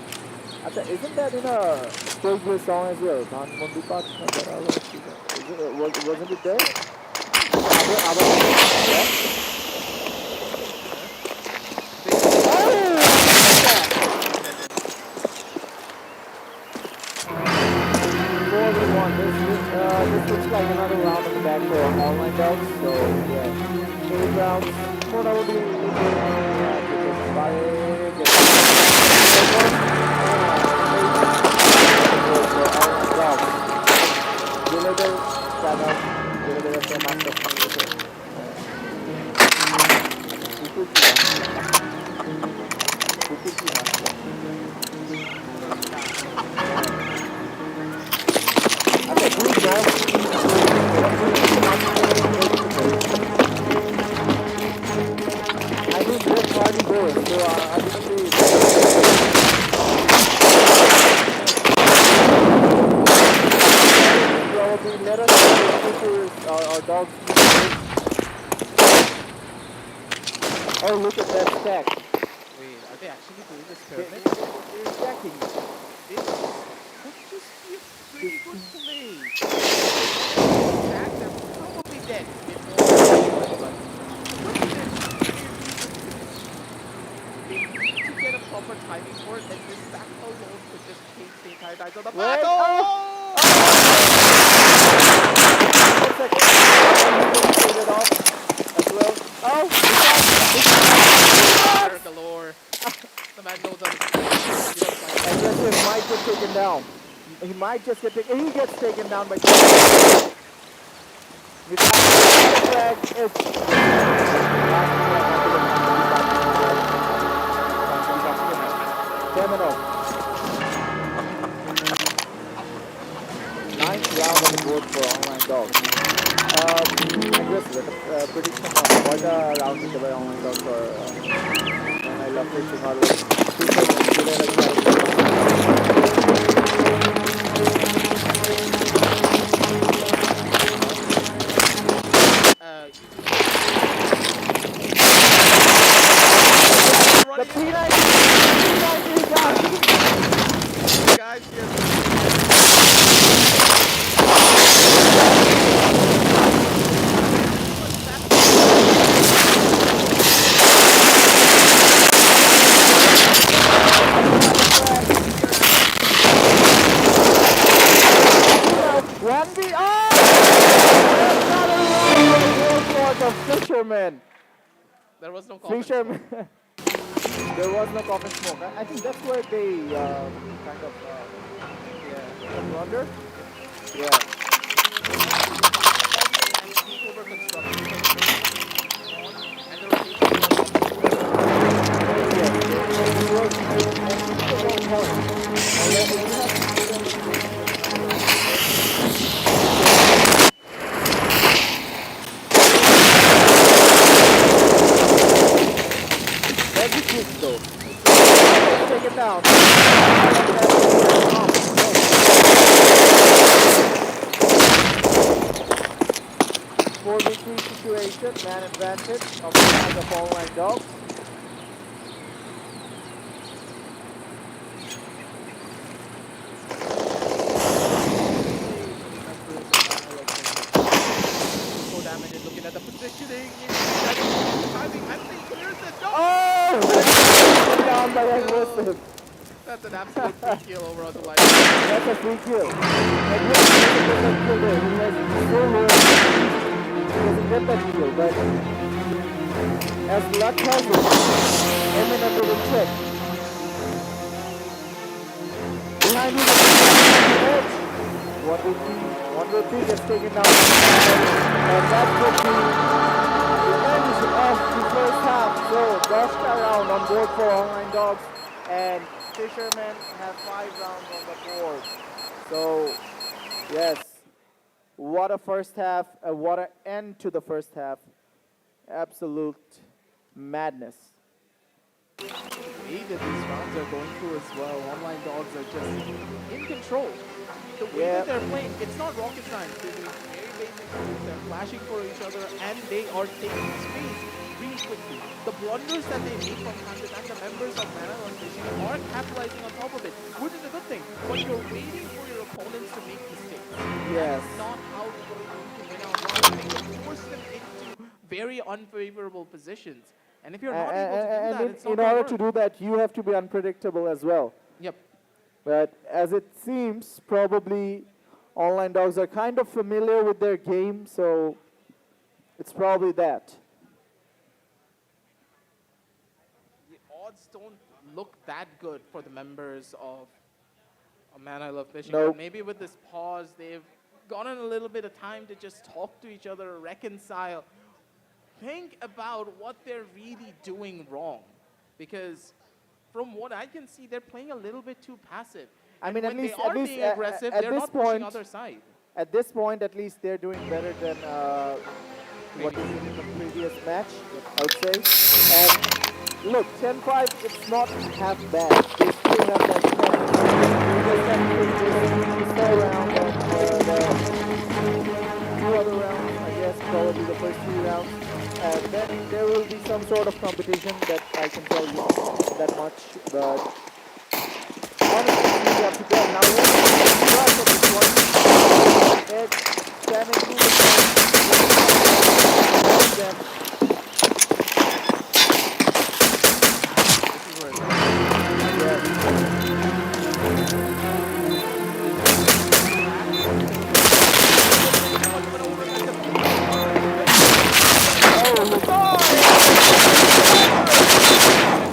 B: Isn't that in a previous song as well? Dhanmondi Path number. Wasn't it there? Yeah. This looks like another round of the back for online dogs. So yeah, 8 rounds. More I will be I think that's party goes. So I believe probably let us know our dogs. Oh, look at that stack.
C: Wait, are they actually doing this pyramid?
B: They're stacking.
C: That's just pretty good play. Stack, they're probably dead. They need to get a proper timing for it, and this stack alone could just change the entire tide of the battle.
B: Oh! It off as well. Oh!
C: Fire galore. The man goes on.
B: Aggressive might get taken down. He might just get taken. He gets taken down by. Ninth round on the board for online dogs. Aggressive. Prediction on what round is the online dogs for and I love fishing always. The P90
C: Guys,
B: One B. Oh! Another fisherman.
C: there was no comment.
B: Fisherman. There was no coffin smoke. I think that's where they kind of blunder. Yeah.
C: Over construction. And
B: Very quick though. Take it down. 4v3 situation, man advantage of the side of online dogs.
C: so damage looking at the positioning. Timing, I think clears the jump.
B: Oh! Down by aggressive.
C: That's an absolute free kill over on the line.
B: That's a free kill. Aggressive doesn't kill there. He has so low. He doesn't get that kill, but as luck has it, Eminem will check. Behind him, one will be gets taken down, and that would be the end of the first half. So Doshka round on board for online dogs, and Fishermen have 5 rounds on the board. So yes, what a first half, what an end to the first half. Absolute madness.
C: The way that these rounds are going through as well, online dogs are just in control. The way that they're playing, it's not rocket science. They're doing very basic things. They're flashing for each other and they are taking space. really quickly. The blunders that they make from time to time, the members of Mana on Fishing are capitalizing on top of it, which is a good thing. But you're waiting for your opponents to make mistakes.
B: Yes.
C: That's not how you're going to win out rounds. You need to force them into very unfavorable positions. And if you're not able to do that, it's not
B: in
C: gonna
B: order
C: work.
B: to do that, you have to be unpredictable as well.
C: Yep.
B: But as it seems, probably online dogs are kind of familiar with their game, so it's probably that.
C: The odds don't look that good for the members of Man I Love Fishing.
B: Nope.
C: But maybe with this pause, they've gotten a little bit of time to just talk to each other, reconcile, think about what they're really doing wrong. Because from what I can see, they're playing a little bit too passive.
B: I
C: And
B: mean,
C: when
B: at least,
C: they are
B: at least
C: being aggressive,
B: at
C: they're
B: this
C: not pushing
B: point,
C: other side.
B: at this point, at least they're doing better than what we did in the previous match, I would say. And look, 10-5, it's not half bad. They still have that chance. They just have to win this four round and the two other rounds, I guess, probably the first 3 rounds. And then there will be some sort of competition that I can tell you that much. But honestly, it's really up to them. Now, what is the start of this one? Edge standing through the them.
C: This is where it's at.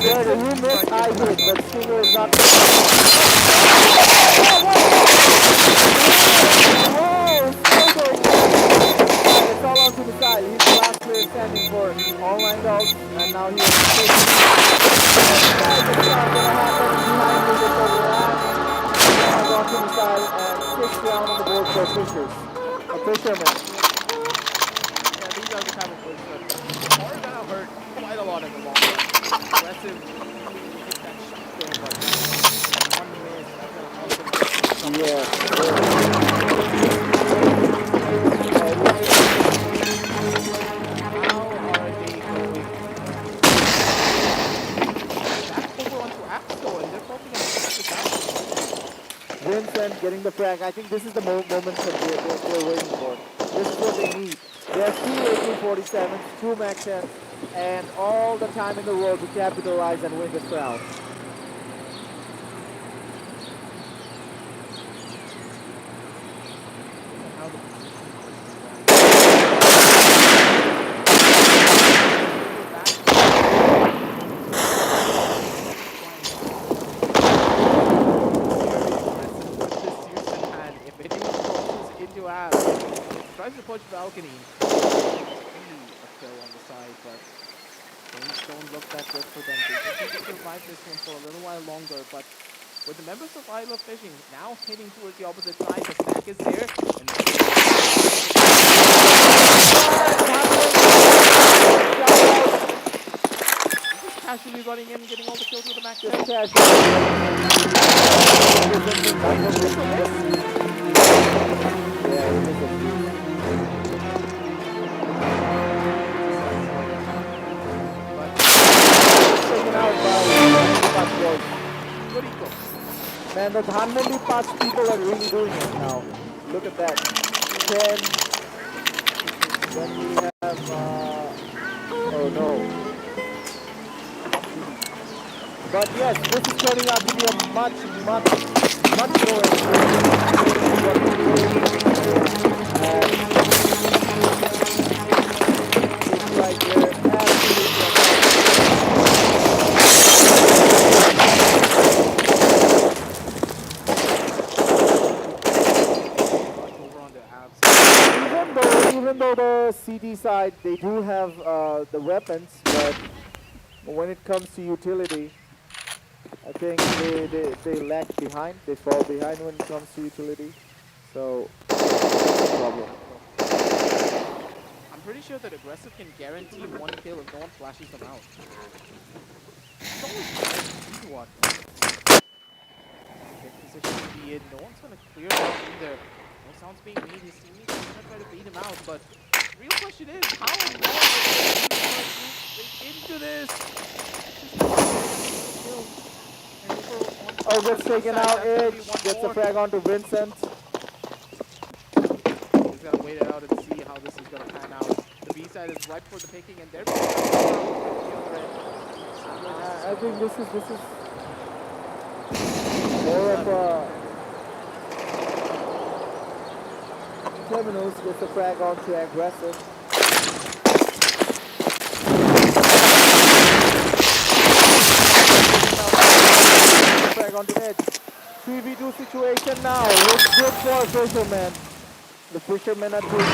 B: Yeah, you missed I did, but Stinger is not. Whoa, still going. Alright, it's all on to the side. He's the last player standing for online dogs, and now he has to take it. That's not gonna happen. Behind me, the overlap. Has on to the side, and 6th round on the board for Fishers. A Fisherman.
C: Yeah, these are the type of plays that are gonna hurt quite a lot in the long run. Aggressive, hit that shot there, but one miss, that's gonna help them.
B: Yeah.
C: How are they going? Back over onto Axel, and they're probably gonna finish this out.
B: Vincent getting the frag. I think this is the moment that they're waiting for. This is what they need. They have 2 AK-47s, 2 Max 10s, and all the time in the world to capitalize and win this round.
C: How the position tries to push balcony. A kill on the side, but things don't look that good for them. They just need to survive this one for a little while longer, but with the members of I Love Fishing now heading towards the opposite side, the stack is there, and just casually running in, getting all the kills with the max.
B: Just Man, the Dhanmondi Pass people are really doing it now. Look at that. 10. Then we have, oh no. But yes, this is turning out to be a much more it's like they're absolutely even though the CT side, they do have the weapons, but when it comes to utility, I think they lag behind. They fall behind when it comes to utility. So, that's a problem.
C: I'm pretty sure that aggressive can guarantee one kill if no one flashes them out. It's always what? Good position to be in. No one's gonna clear that either. No sounds being made. His teammates are gonna try to beat him out, but real question is, how long are they into this?
B: Oh, gets taken out. Edge gets a frag onto Vincent.
C: He's gonna wait it out and see how this is gonna pan out. The B side is ripe for the picking, and they're
B: I think this is more of a Terminals gets a frag onto aggressive. Frag onto edge. 3v2 situation now. Looks good for Fisherman. The Fishermen are doing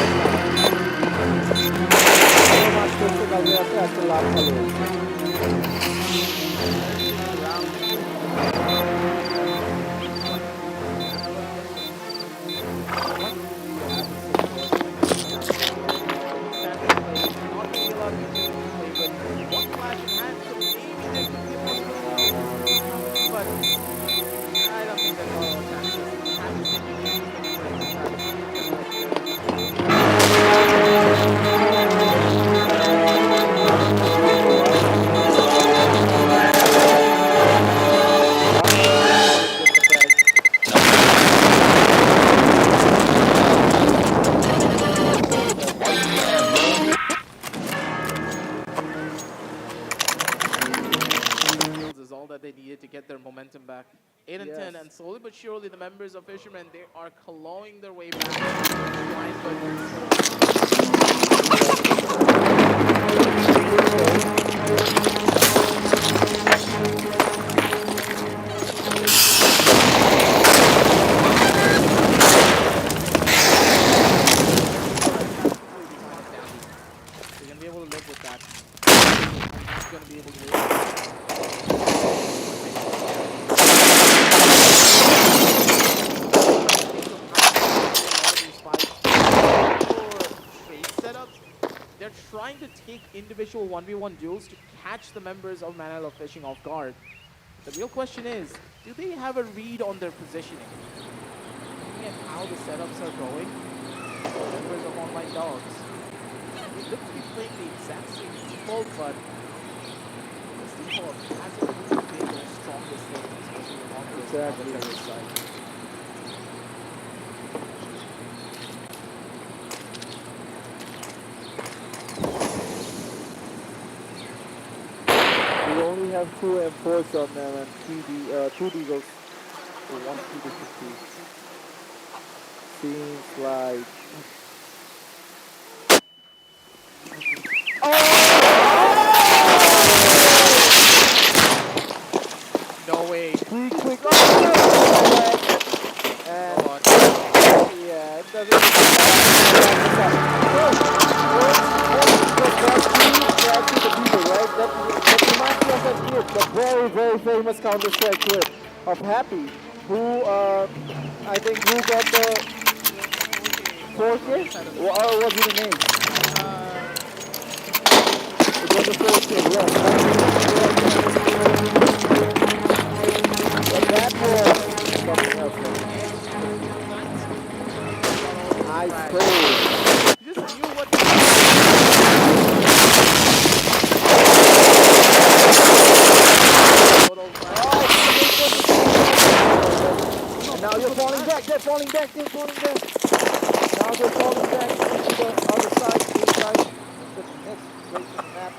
B: it
C: is all that they needed to get their momentum back. 8 and 10, and slowly but surely the members of Fishermen, they are clawing their way back. They're gonna be able to live with that. He's gonna be able to live with that. They're trying to take individual 1v1 duels to catch the members of Man I Love Fishing off guard. The real question is, do they have a read on their positioning? Looking at how the setups are going, the members of Online Dogs, they look to be playing the exact same default, but this default hasn't really been their strongest thing, especially on the terrorist side.
B: We only have 2 M4s on them and 2 Deagles. So 1 PD50. Seems like...
C: No way.
B: Pretty quick. And yeah, it doesn't. That reminds me of that clip, the very, very famous Counter-Strike clip of Happy, who I think who got the 4K? Or was it a name? It was a 4K, yes. But that was something else. I stole.
C: You just knew what
B: and now you're falling back, they're falling back. Now they're falling back to the other side, inside the next racing map.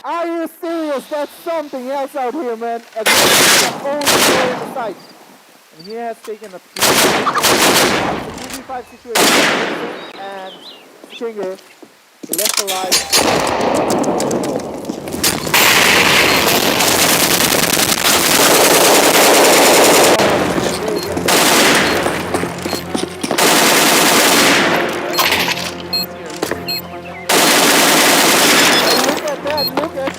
B: Are you serious? That's something else out here, man. And the only player in the site. And he has taken a 2v5 situation and Stinger left alive. Look at that, look at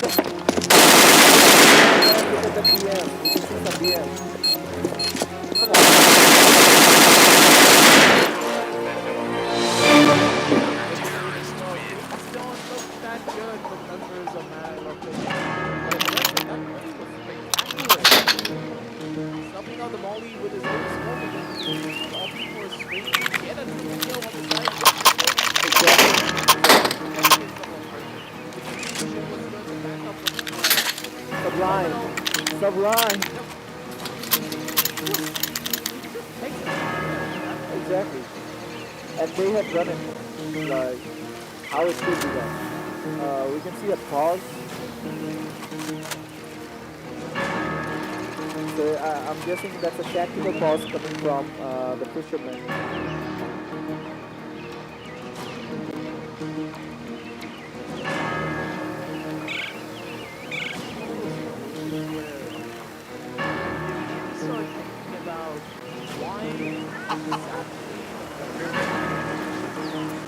B: the BM. You can see some BM. Come on.
C: don't look that good for members
B: Sublime. Sublime. Exactly. And they have done it like how it should be done. We can see a pause. So I'm guessing that's a tactical pause coming from the fisherman.
C: Start thinking about why this actually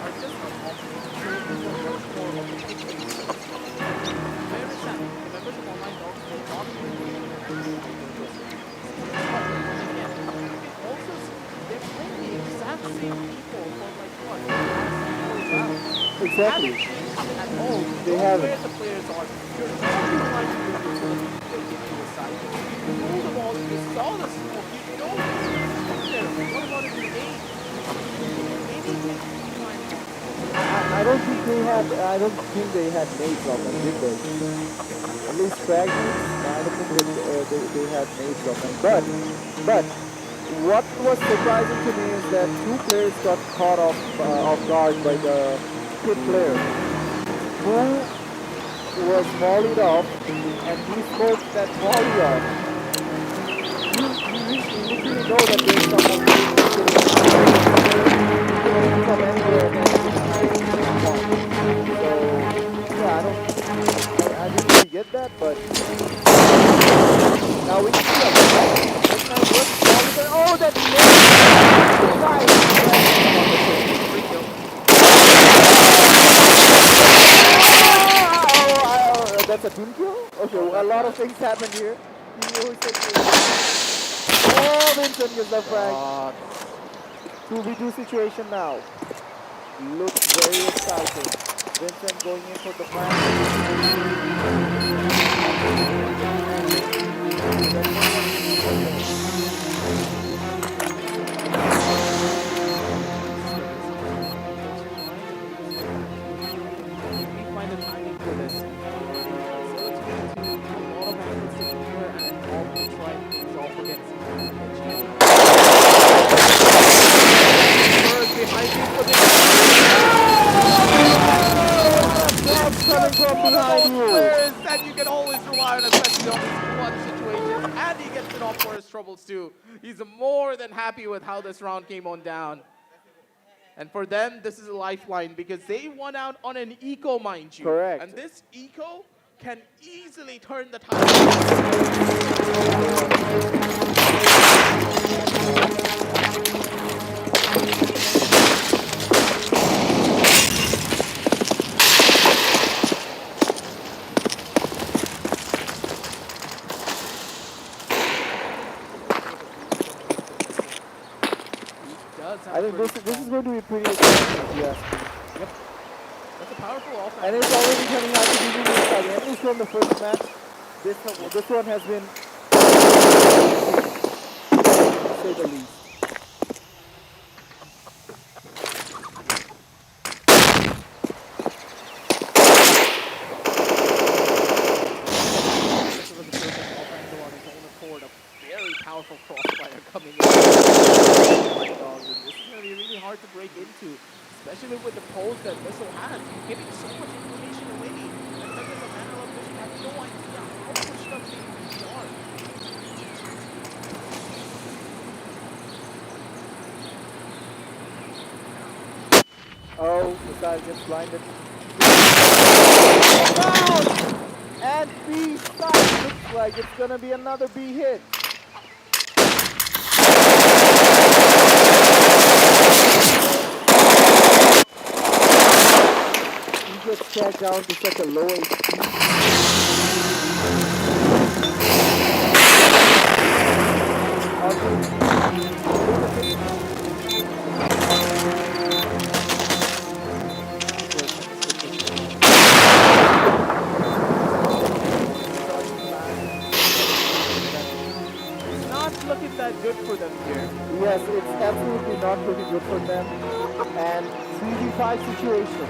C: are just not operating much more of the quick pace. Where is that? The members of online dogs will not be again, you can also see they're playing the exact same people for like what?
B: Exactly.
C: Haven't changed it at all. You
B: They
C: know
B: haven't.
C: where the players are. You're not trying to do your ability to break into the side. You know the ball, you saw the smoke, you know it's there. What about in the game? Anything you find
B: I don't think they had. I don't think they had nades on them, did they? At least fragments. I don't think that they had nades on them. But what was surprising to me is that two players got caught off guard by the kid player, who was volleyed off, and he smoked that volley off. You literally know that there's someone from anywhere. So yeah, I didn't really get that, but now we can see oh, that's that's a team kill? Okay, well, a lot of things happened here. Oh, Vincent gets the frag. 2v2 situation now. Looks very exciting. Vincent going in for the
C: we find the timing for this. So it's going to be a lot of angles to here and then all to try and things off against behind you for this.
B: coming from behind you.
C: Players that you can always rely on, especially on these clutch situations. And he gets it off for his troubles too. He's more than happy with how this round came on down. And for them, this is a lifeline because they won out on an eco, mind you.
B: Correct.
C: And this eco can easily turn the tide.
B: I think this is going to be pretty exciting, yes.
C: Yep. That's a powerful offense.
B: And it's already turning out to be really exciting. At least from the first match, this one has been, to say the least.
C: This was a perfect off angle on his own accord. A very powerful crossfire coming in. Oh my God, and this is going to be really hard to break into, especially with the pose that Missile has. He's giving so much information away. And then as a matter of which you have no idea how pushed up they really are.
B: Oh, Missile gets blinded. Down! And B side looks like it's gonna be another B hit. He gets tagged down to such a low HP.
C: Looking that good for them here.
B: Yes, it's absolutely not looking good for them. And 3v5 situation.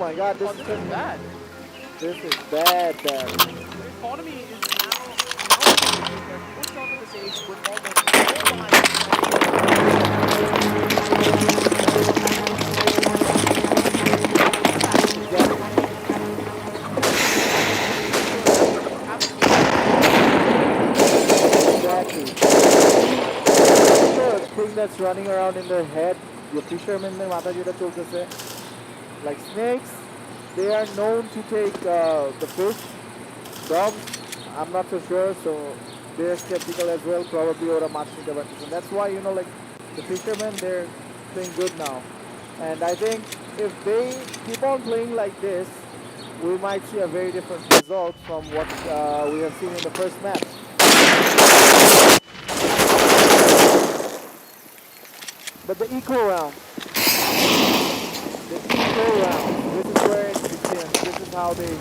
B: my God, this
C: this
B: is
C: is bad.
B: This is bad.
C: The economy is now they're pushed onto the stage with almost no
B: Exactly. The thing that's running around in their head, your fishermen, like snakes, they are known to take the fish. Dogs, I'm not so sure, so they're skeptical as well. Probably or a match and that's why like the fishermen, they're playing good now. And I think if they keep on playing like this, we might see a very different result from what we have seen in the first match. But the eco round, this is where it begins. This is how they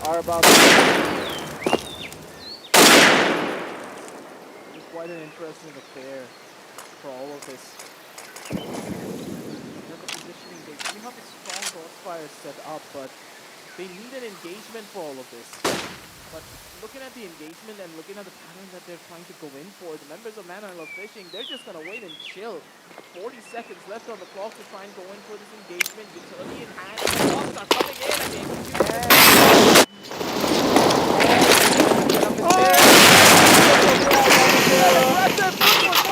B: are about to.
C: It's quite an interesting affair for all of this. The positioning, they do have a strong crossfire set up, but they need an engagement for all of this. But looking at the engagement and looking at the pattern that they're trying to go in for, the members of Man I Love Fishing, they're just going to wait and chill. 40 seconds left on the clock to try and go in for this engagement. Utility in hand. The blocks are coming in and they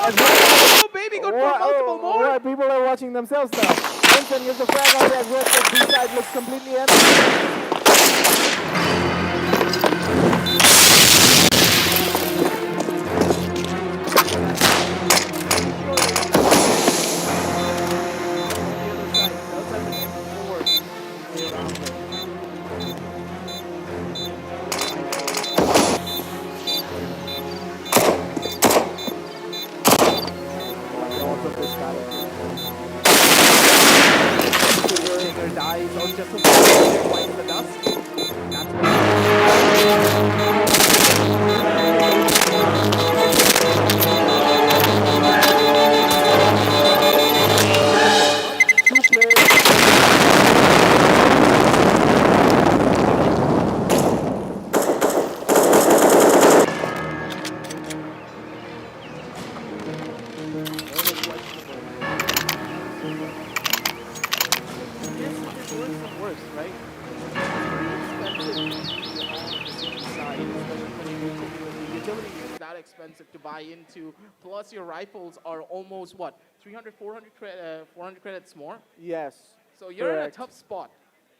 C: Oh, baby, good for multiple more.
B: Alright, people are watching themselves now. Vincent gets the flag on the aggressive. B-side looks completely empty.
C: To buy into, plus your rifles are almost what, 300, 400 credits more?
B: Yes.
C: So you're
B: correct.
C: in a tough spot.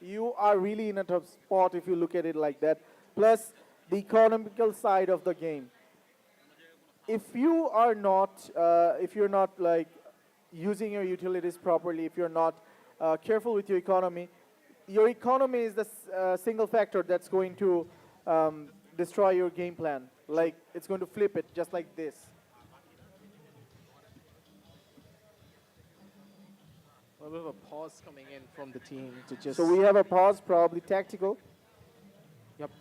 B: You are really in a tough spot if you look at it like that. Plus the economical side of the game. If you are not, if you're not like using your utilities properly, if you're not careful with your economy is the single factor that's going to destroy your game plan. Like, it's going to flip it just like this.
C: A little bit of a pause coming in from the team to just...
B: So we have a pause, probably tactical.
C: Yep.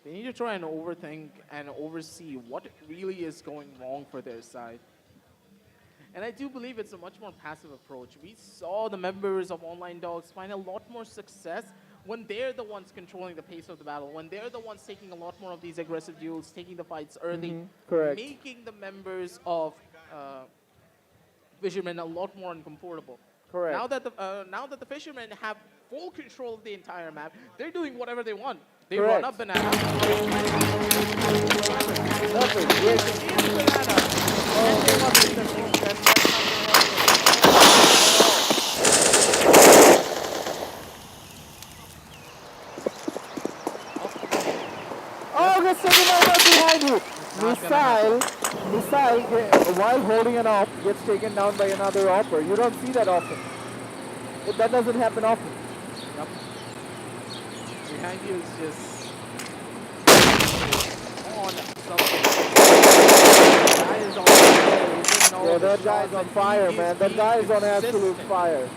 C: They need to try and overthink and oversee what really is going wrong for their side. And I do believe it's a much more passive approach. We saw the members of Online Dogs find a lot more success when they're the ones controlling the pace of the battle, when they're the ones taking a lot more of these aggressive duels, taking the fights early, making the members of Fishermen a lot more uncomfortable.
B: Correct.
C: Now that the Fishermen have full control of the entire map, they're doing whatever they want. They
B: Correct.
C: run up banana.
B: Oh, get second over behind you. Missile, while holding an op, gets taken down by another opper. You don't see that often. That doesn't happen often.
C: Yep. Behind you is just on something. That guy is on fire.
B: Yeah, that guy's on fire, man. That guy is on absolute fire.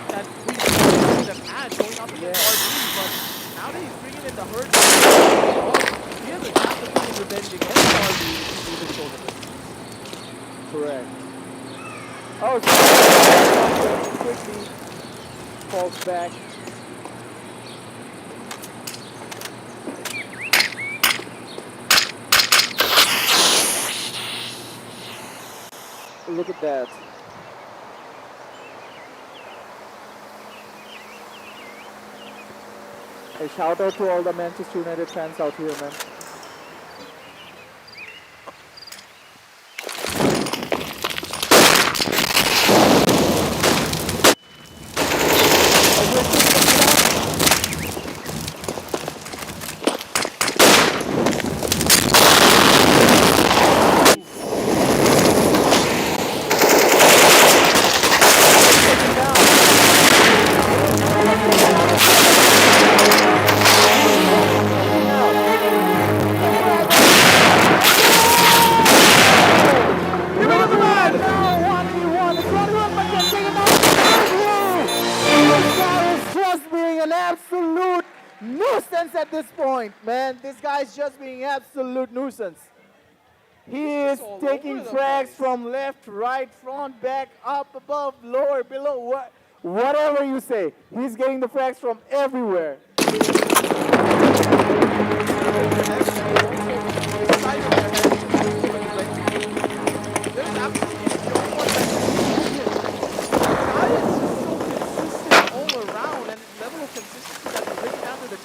C: That we see them at going up against RD, but now that he's bringing in the hurt, he has a chance of getting revenge against RD moving forward.
B: Correct. Oh, quickly. falls back. Look at that. A shout out to all the Manchester United fans out here, man. An absolute nuisance at this point, man. This guy's just being absolute nuisance. He is taking frags from left, right, front, back, up, above, lower, below, whatever you say. He's getting the frags from everywhere.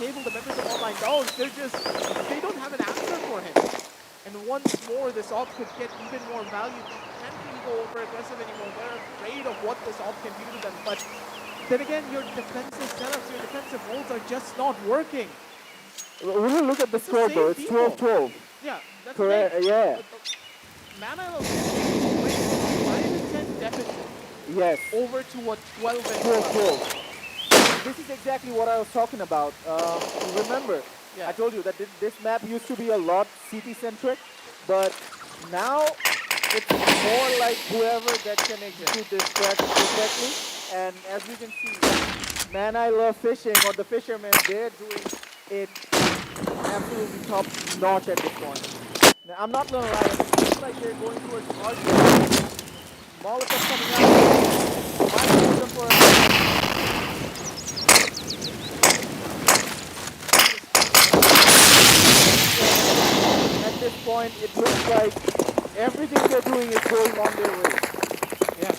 C: The members of Online Dogs, they don't have an answer for him. And once more, this op could get even more value. They can't really go over aggressive anymore. They're afraid of what this op can do to them. But then again, your defensive setups, your defensive holds are just not working.
B: When you look at the scoreboard, it's 12-12.
C: Yeah, that's
B: correct. Yeah.
C: Mana of 5-10 deficit.
B: Yes.
C: Over to what 12 and
B: 12. This is exactly what I was talking about. Remember, I told you that this map used to be a lot CT-centric, but now it's more like whoever that can execute this strategy perfectly. And as you can see, Man I Love Fishing, or the Fishermen, they're doing it absolutely top notch at this point. Now, I'm not gonna lie, it seems like they're going towards archery. Molotov coming out. Might use them for a at this point, it looks like everything they're doing is going on their way. Yeah.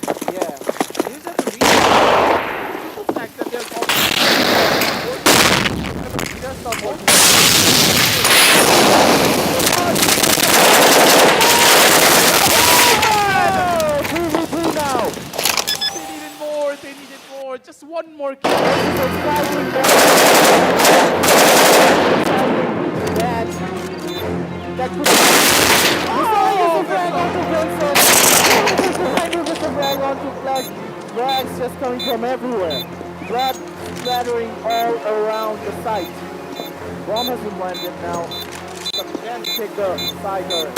C: Is that the reason? The fact that they're just not working.
B: Now.
C: They needed more. Just one more kill.
B: That could frag onto Flash. Frags just coming from everywhere. Blood splattering all around the site. Bomb has been landed now. But can take the side turret.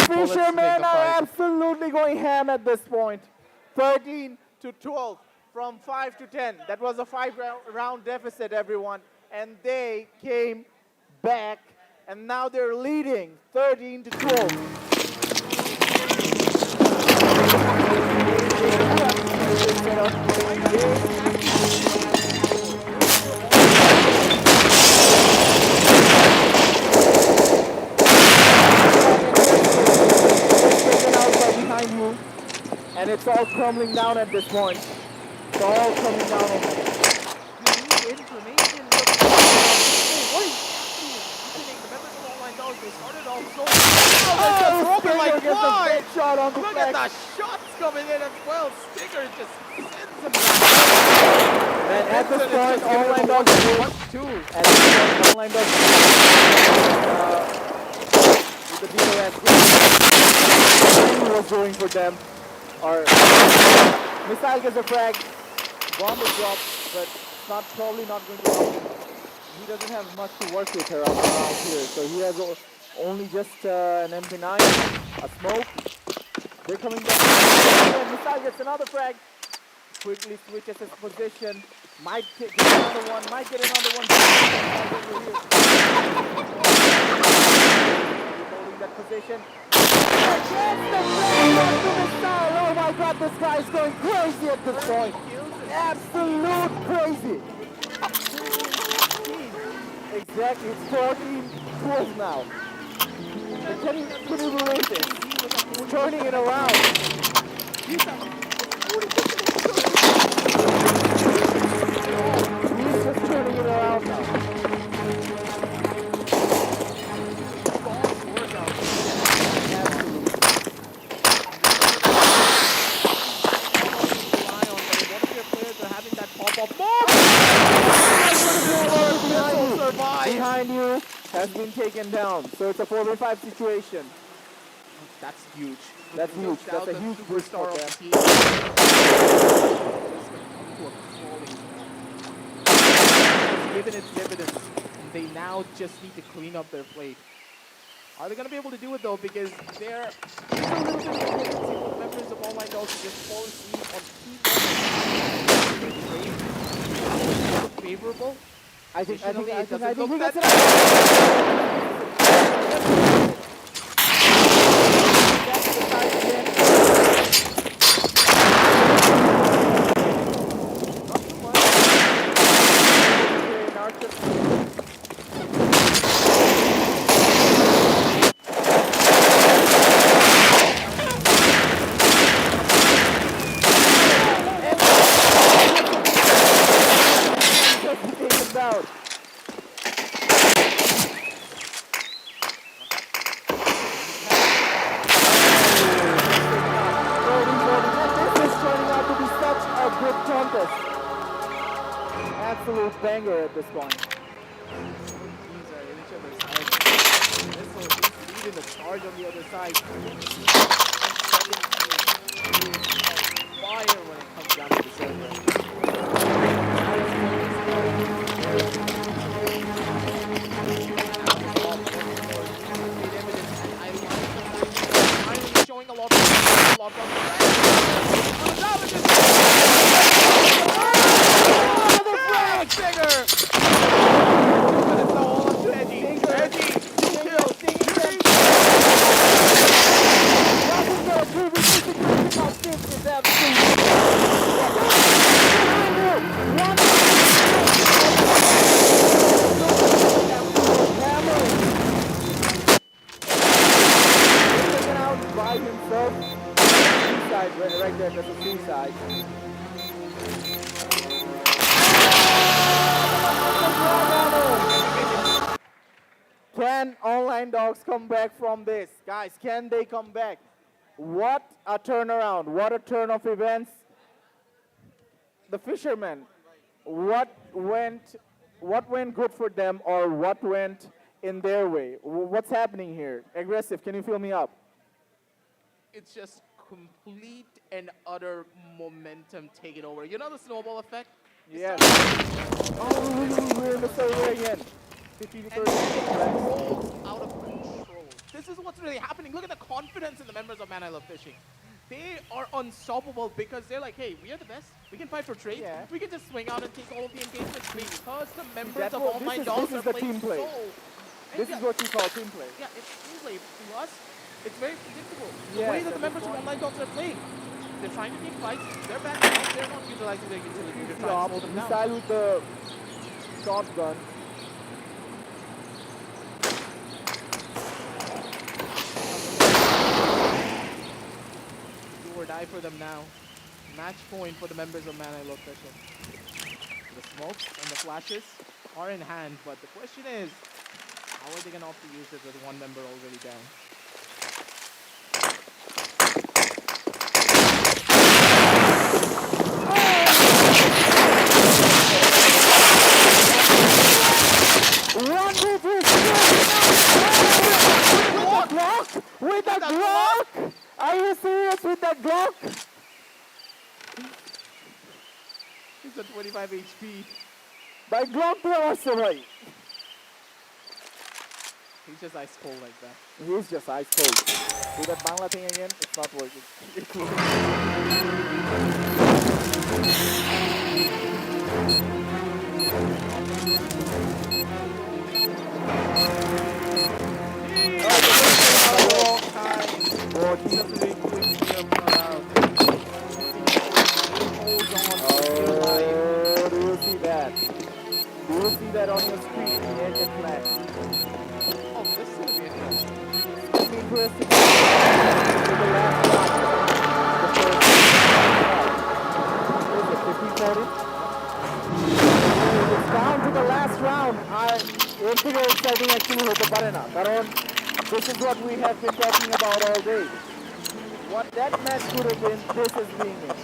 B: Fishermen are absolutely going ham at this point. 13-12 from 5-10. That was a 5-round deficit, everyone. And they came back, and now they're leading 13-12. And it's all crumbling down at this point. It's all coming down on them.
C: We need information. What is happening? The members of Online Dogs, they started off so broken like flies. Look at the shots coming in as well. Sticker just sends them back.
B: And at this point, Online Dogs
C: too.
B: At this point, Online Dogs with the DRS. He was going for them. Or missile gets a frag, bomb is dropped, but probably not going to help him. He doesn't have much to work with around here, so he has only just an MP9, a smoke. They're coming back. Missile gets another frag. Quickly switches his position. Might get another one. Might get another one. Holding that position. Oh my God, this guy is going crazy at this point. Absolute crazy. Exactly, it's 14-12 now. But can you believe this? Turning it around. He's just turning it around now. Behind you has been taken down, so it's a 4v5 situation.
C: That's huge.
B: That's huge. That's a huge boost for them.
C: Given its dividends, they now just need to clean up their plate. Are they going to be able to do it though? Because there is a little bit of tendency for members of Online Dogs to just fall asleep on key favorable.
B: I think he gets it. Absolute banger at this point.
C: Teams are in each other's sides. Missile is leading the charge on the other side. Fire when it comes down to the server. Showing a lot of
B: by himself. Right there, that's a suicide. Can Online Dogs come back from this? Guys, can they come back? What a turnaround. What a turn of events. The Fishermen, what went good for them, or what went in their way? What's happening here? Aggressive, can you fill me up?
C: It's just complete and utter momentum taking over. You know the snowball effect?
B: Yes. Oh, we're in the server again. 50 to 30.
C: Rolls out of control. This is what's really happening. Look at the confidence in the members of Man I Love Fishing. They are unstoppable because they're like, hey, we are the best. We can fight for trades.
B: Yeah.
C: We can just swing out and take all of the engagements because the members of Online
B: this
C: Dogs
B: is
C: are
B: the
C: playing
B: team play.
C: so.
B: This is what you call team play.
C: Yeah, it's team play. Plus, it's very predictable. The
B: Yes,
C: way that the members of Online Dogs are playing. They're trying to take fights. They're backing up. They're not utilizing their utility. They're trying to slow them down.
B: Missile with the shotgun.
C: Do or die for them now. Match point for the members of Man I Love Fishing. The smokes and the flashes are in hand, but the question is, how are they going to opt to use it with one member already down?
B: With a Glock? Are you serious with that Glock?
C: He's at 25 HP.
B: By Glock there was right.
C: He's just ice cold like that.
B: He's just ice cold. Do that Bangla thing again. It's not working. Do you see that? Do you see that on your screen? It's flat.
C: Oh, this is gonna be interesting.
B: Interesting. To the last round. The first round. Is it 15-40? It's down to the last round. এর থেকে exciting actually হতে পারে না কারণ this is what we have been talking about all day. What that match could have been, this is being it.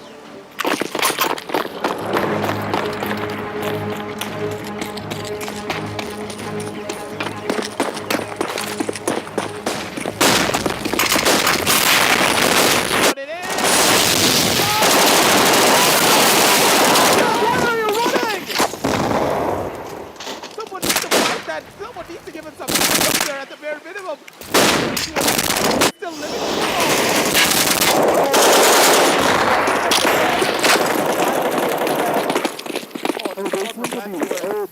C: Someone needs to give him some up there at the bare minimum. He's still living.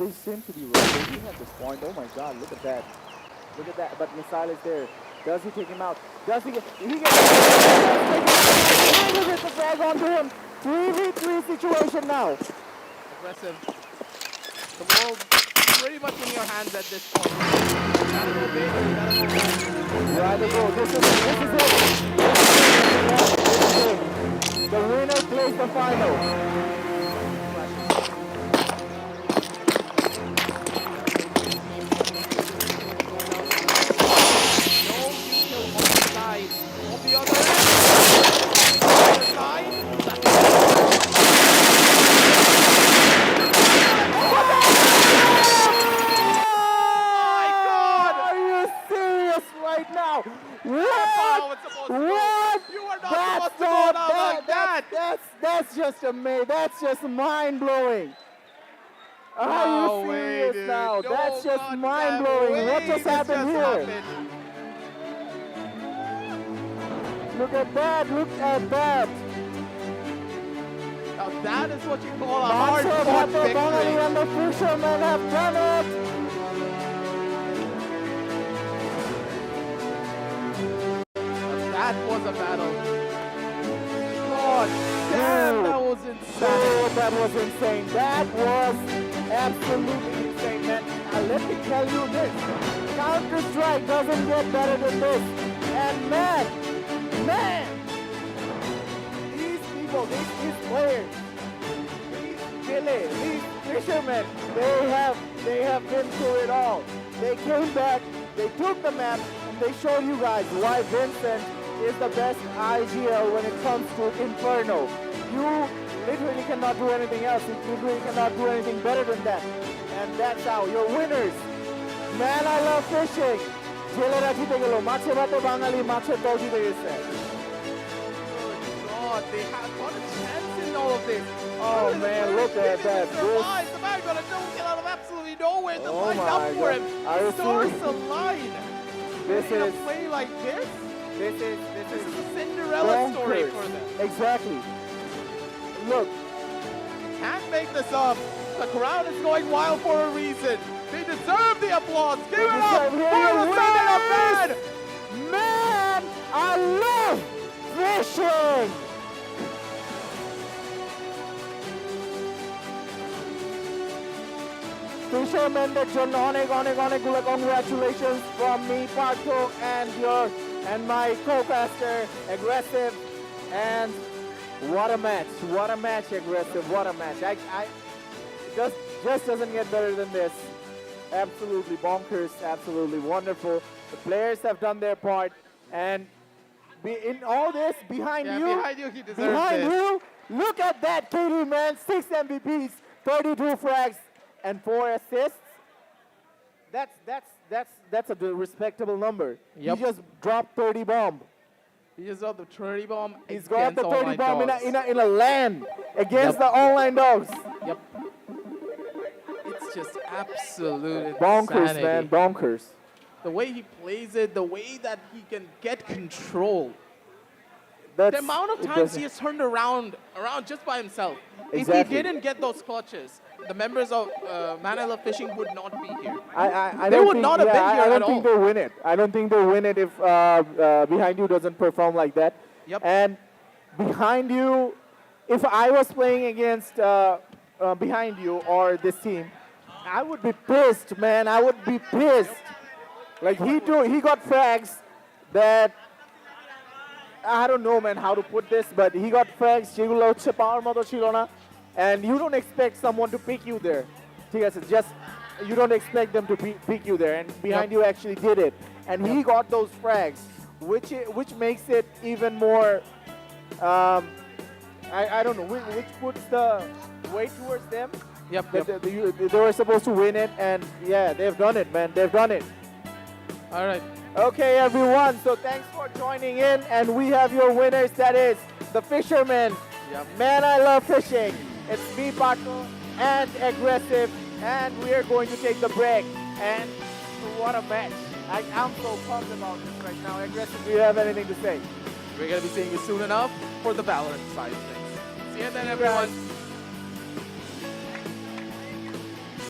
B: They seem to be rotating at this point. Oh my God, look at that. Look at that. But Missile is there. Does he take him out? Does he get... He gets... He gets the flag onto him. 3v3 situation now.
C: Aggressive. The world pretty much in your hands at this point. Gotta go big, gotta go big.
B: Rather go. This is it. The winner plays the final. That's just amazing. That's just mind-blowing. Are you serious now?
C: No,
B: that's just mind-blowing. What just happened here? Look at that. Look at that.
C: Now that is what you call a hard-fought victory.
B: And the fishermen have done it.
C: That was a battle. God damn, that was insane.
B: Oh, that was insane. That was absolutely insane, man. Let me tell you this. Counter-Strike doesn't get better than this. And man, these people, these players, these Chile, these fishermen, they have been through it all. They came back, they took the map, and they showed you guys why Vincent is the best IGL when it comes to Inferno. You literally cannot do anything else. You literally cannot do anything better than that. And that's how you're winners. Man, I love fishing. জেলেরা জিতে গেল মাছে ভাতে বাঙালি মাছের দল জিতে গেছে
C: God, they have got a chance in all of this.
B: Oh man, look at that.
C: The man got a double kill out of absolutely nowhere. The line up for him. Stars align.
B: This
C: in
B: is
C: a play like this.
B: This is
C: a Cinderella story for them.
B: Exactly. Look.
C: Can't make this up. The crowd is going wild for a reason. They deserve the applause. Give it up for the second of man.
B: Man, I love fishing. Fishermenদের জন্য অনেক অনেকগুলো congratulations from me, Parto, and my co-caster, Aggressive, and what a match, Aggressive, what a match. I just doesn't get better than this. Absolutely bonkers, absolutely wonderful. The players have done their part, and in all this, behind you,
C: he deserves this.
B: Look at that, KD, man, 6 MVPs, 32 frags, and 4 assists. That's a respectable number.
C: Yep.
B: He just dropped 30 bomb.
C: He just dropped the 30 bomb.
B: He's got the 30 bomb in a land against
C: Yep.
B: the online dogs.
C: Yep. It's just absolute
B: Bonkers,
C: insanity.
B: man, bonkers.
C: the way he plays it, the way that he can get control.
B: That's
C: The amount of times
B: impressive.
C: he has turned around just by himself. If
B: Exactly.
C: he didn't get those clutches, the members of Man I Love Fishing would not be here.
B: I
C: They
B: don't
C: would
B: think,
C: not have been here
B: I don't
C: at
B: think
C: all.
B: they'll win it. I don't think they'll win it if behind you doesn't perform like that.
C: Yep.
B: And behind you, if I was playing against behind you or this team, I would be pissed, man. I would be pissed. Like he got frags that I don't know, man, how to put this, but he got frags. যেগুলো হচ্ছে power মতো ছিল না, and you don't expect someone to pick you there. ঠিক আছে, just you don't expect them to pick you there, and behind you actually did it, and he got those frags, which makes it even more. I don't know which puts the weight towards them.
C: Yep.
B: That they were supposed to win it, and yeah, they've done it, man. They've done it.
C: All right.
B: Okay, everyone. So thanks for joining in, and we have your winners. That is the fishermen.
C: Yep.
B: Man, I love fishing. It's me, Pato, and aggressive, and we are going to take the break. And what a match! I'm so pumped about this right now. Aggressive, do you have anything to say?
C: We're going to be seeing you soon enough for the Valorant side of things. See you then, everyone.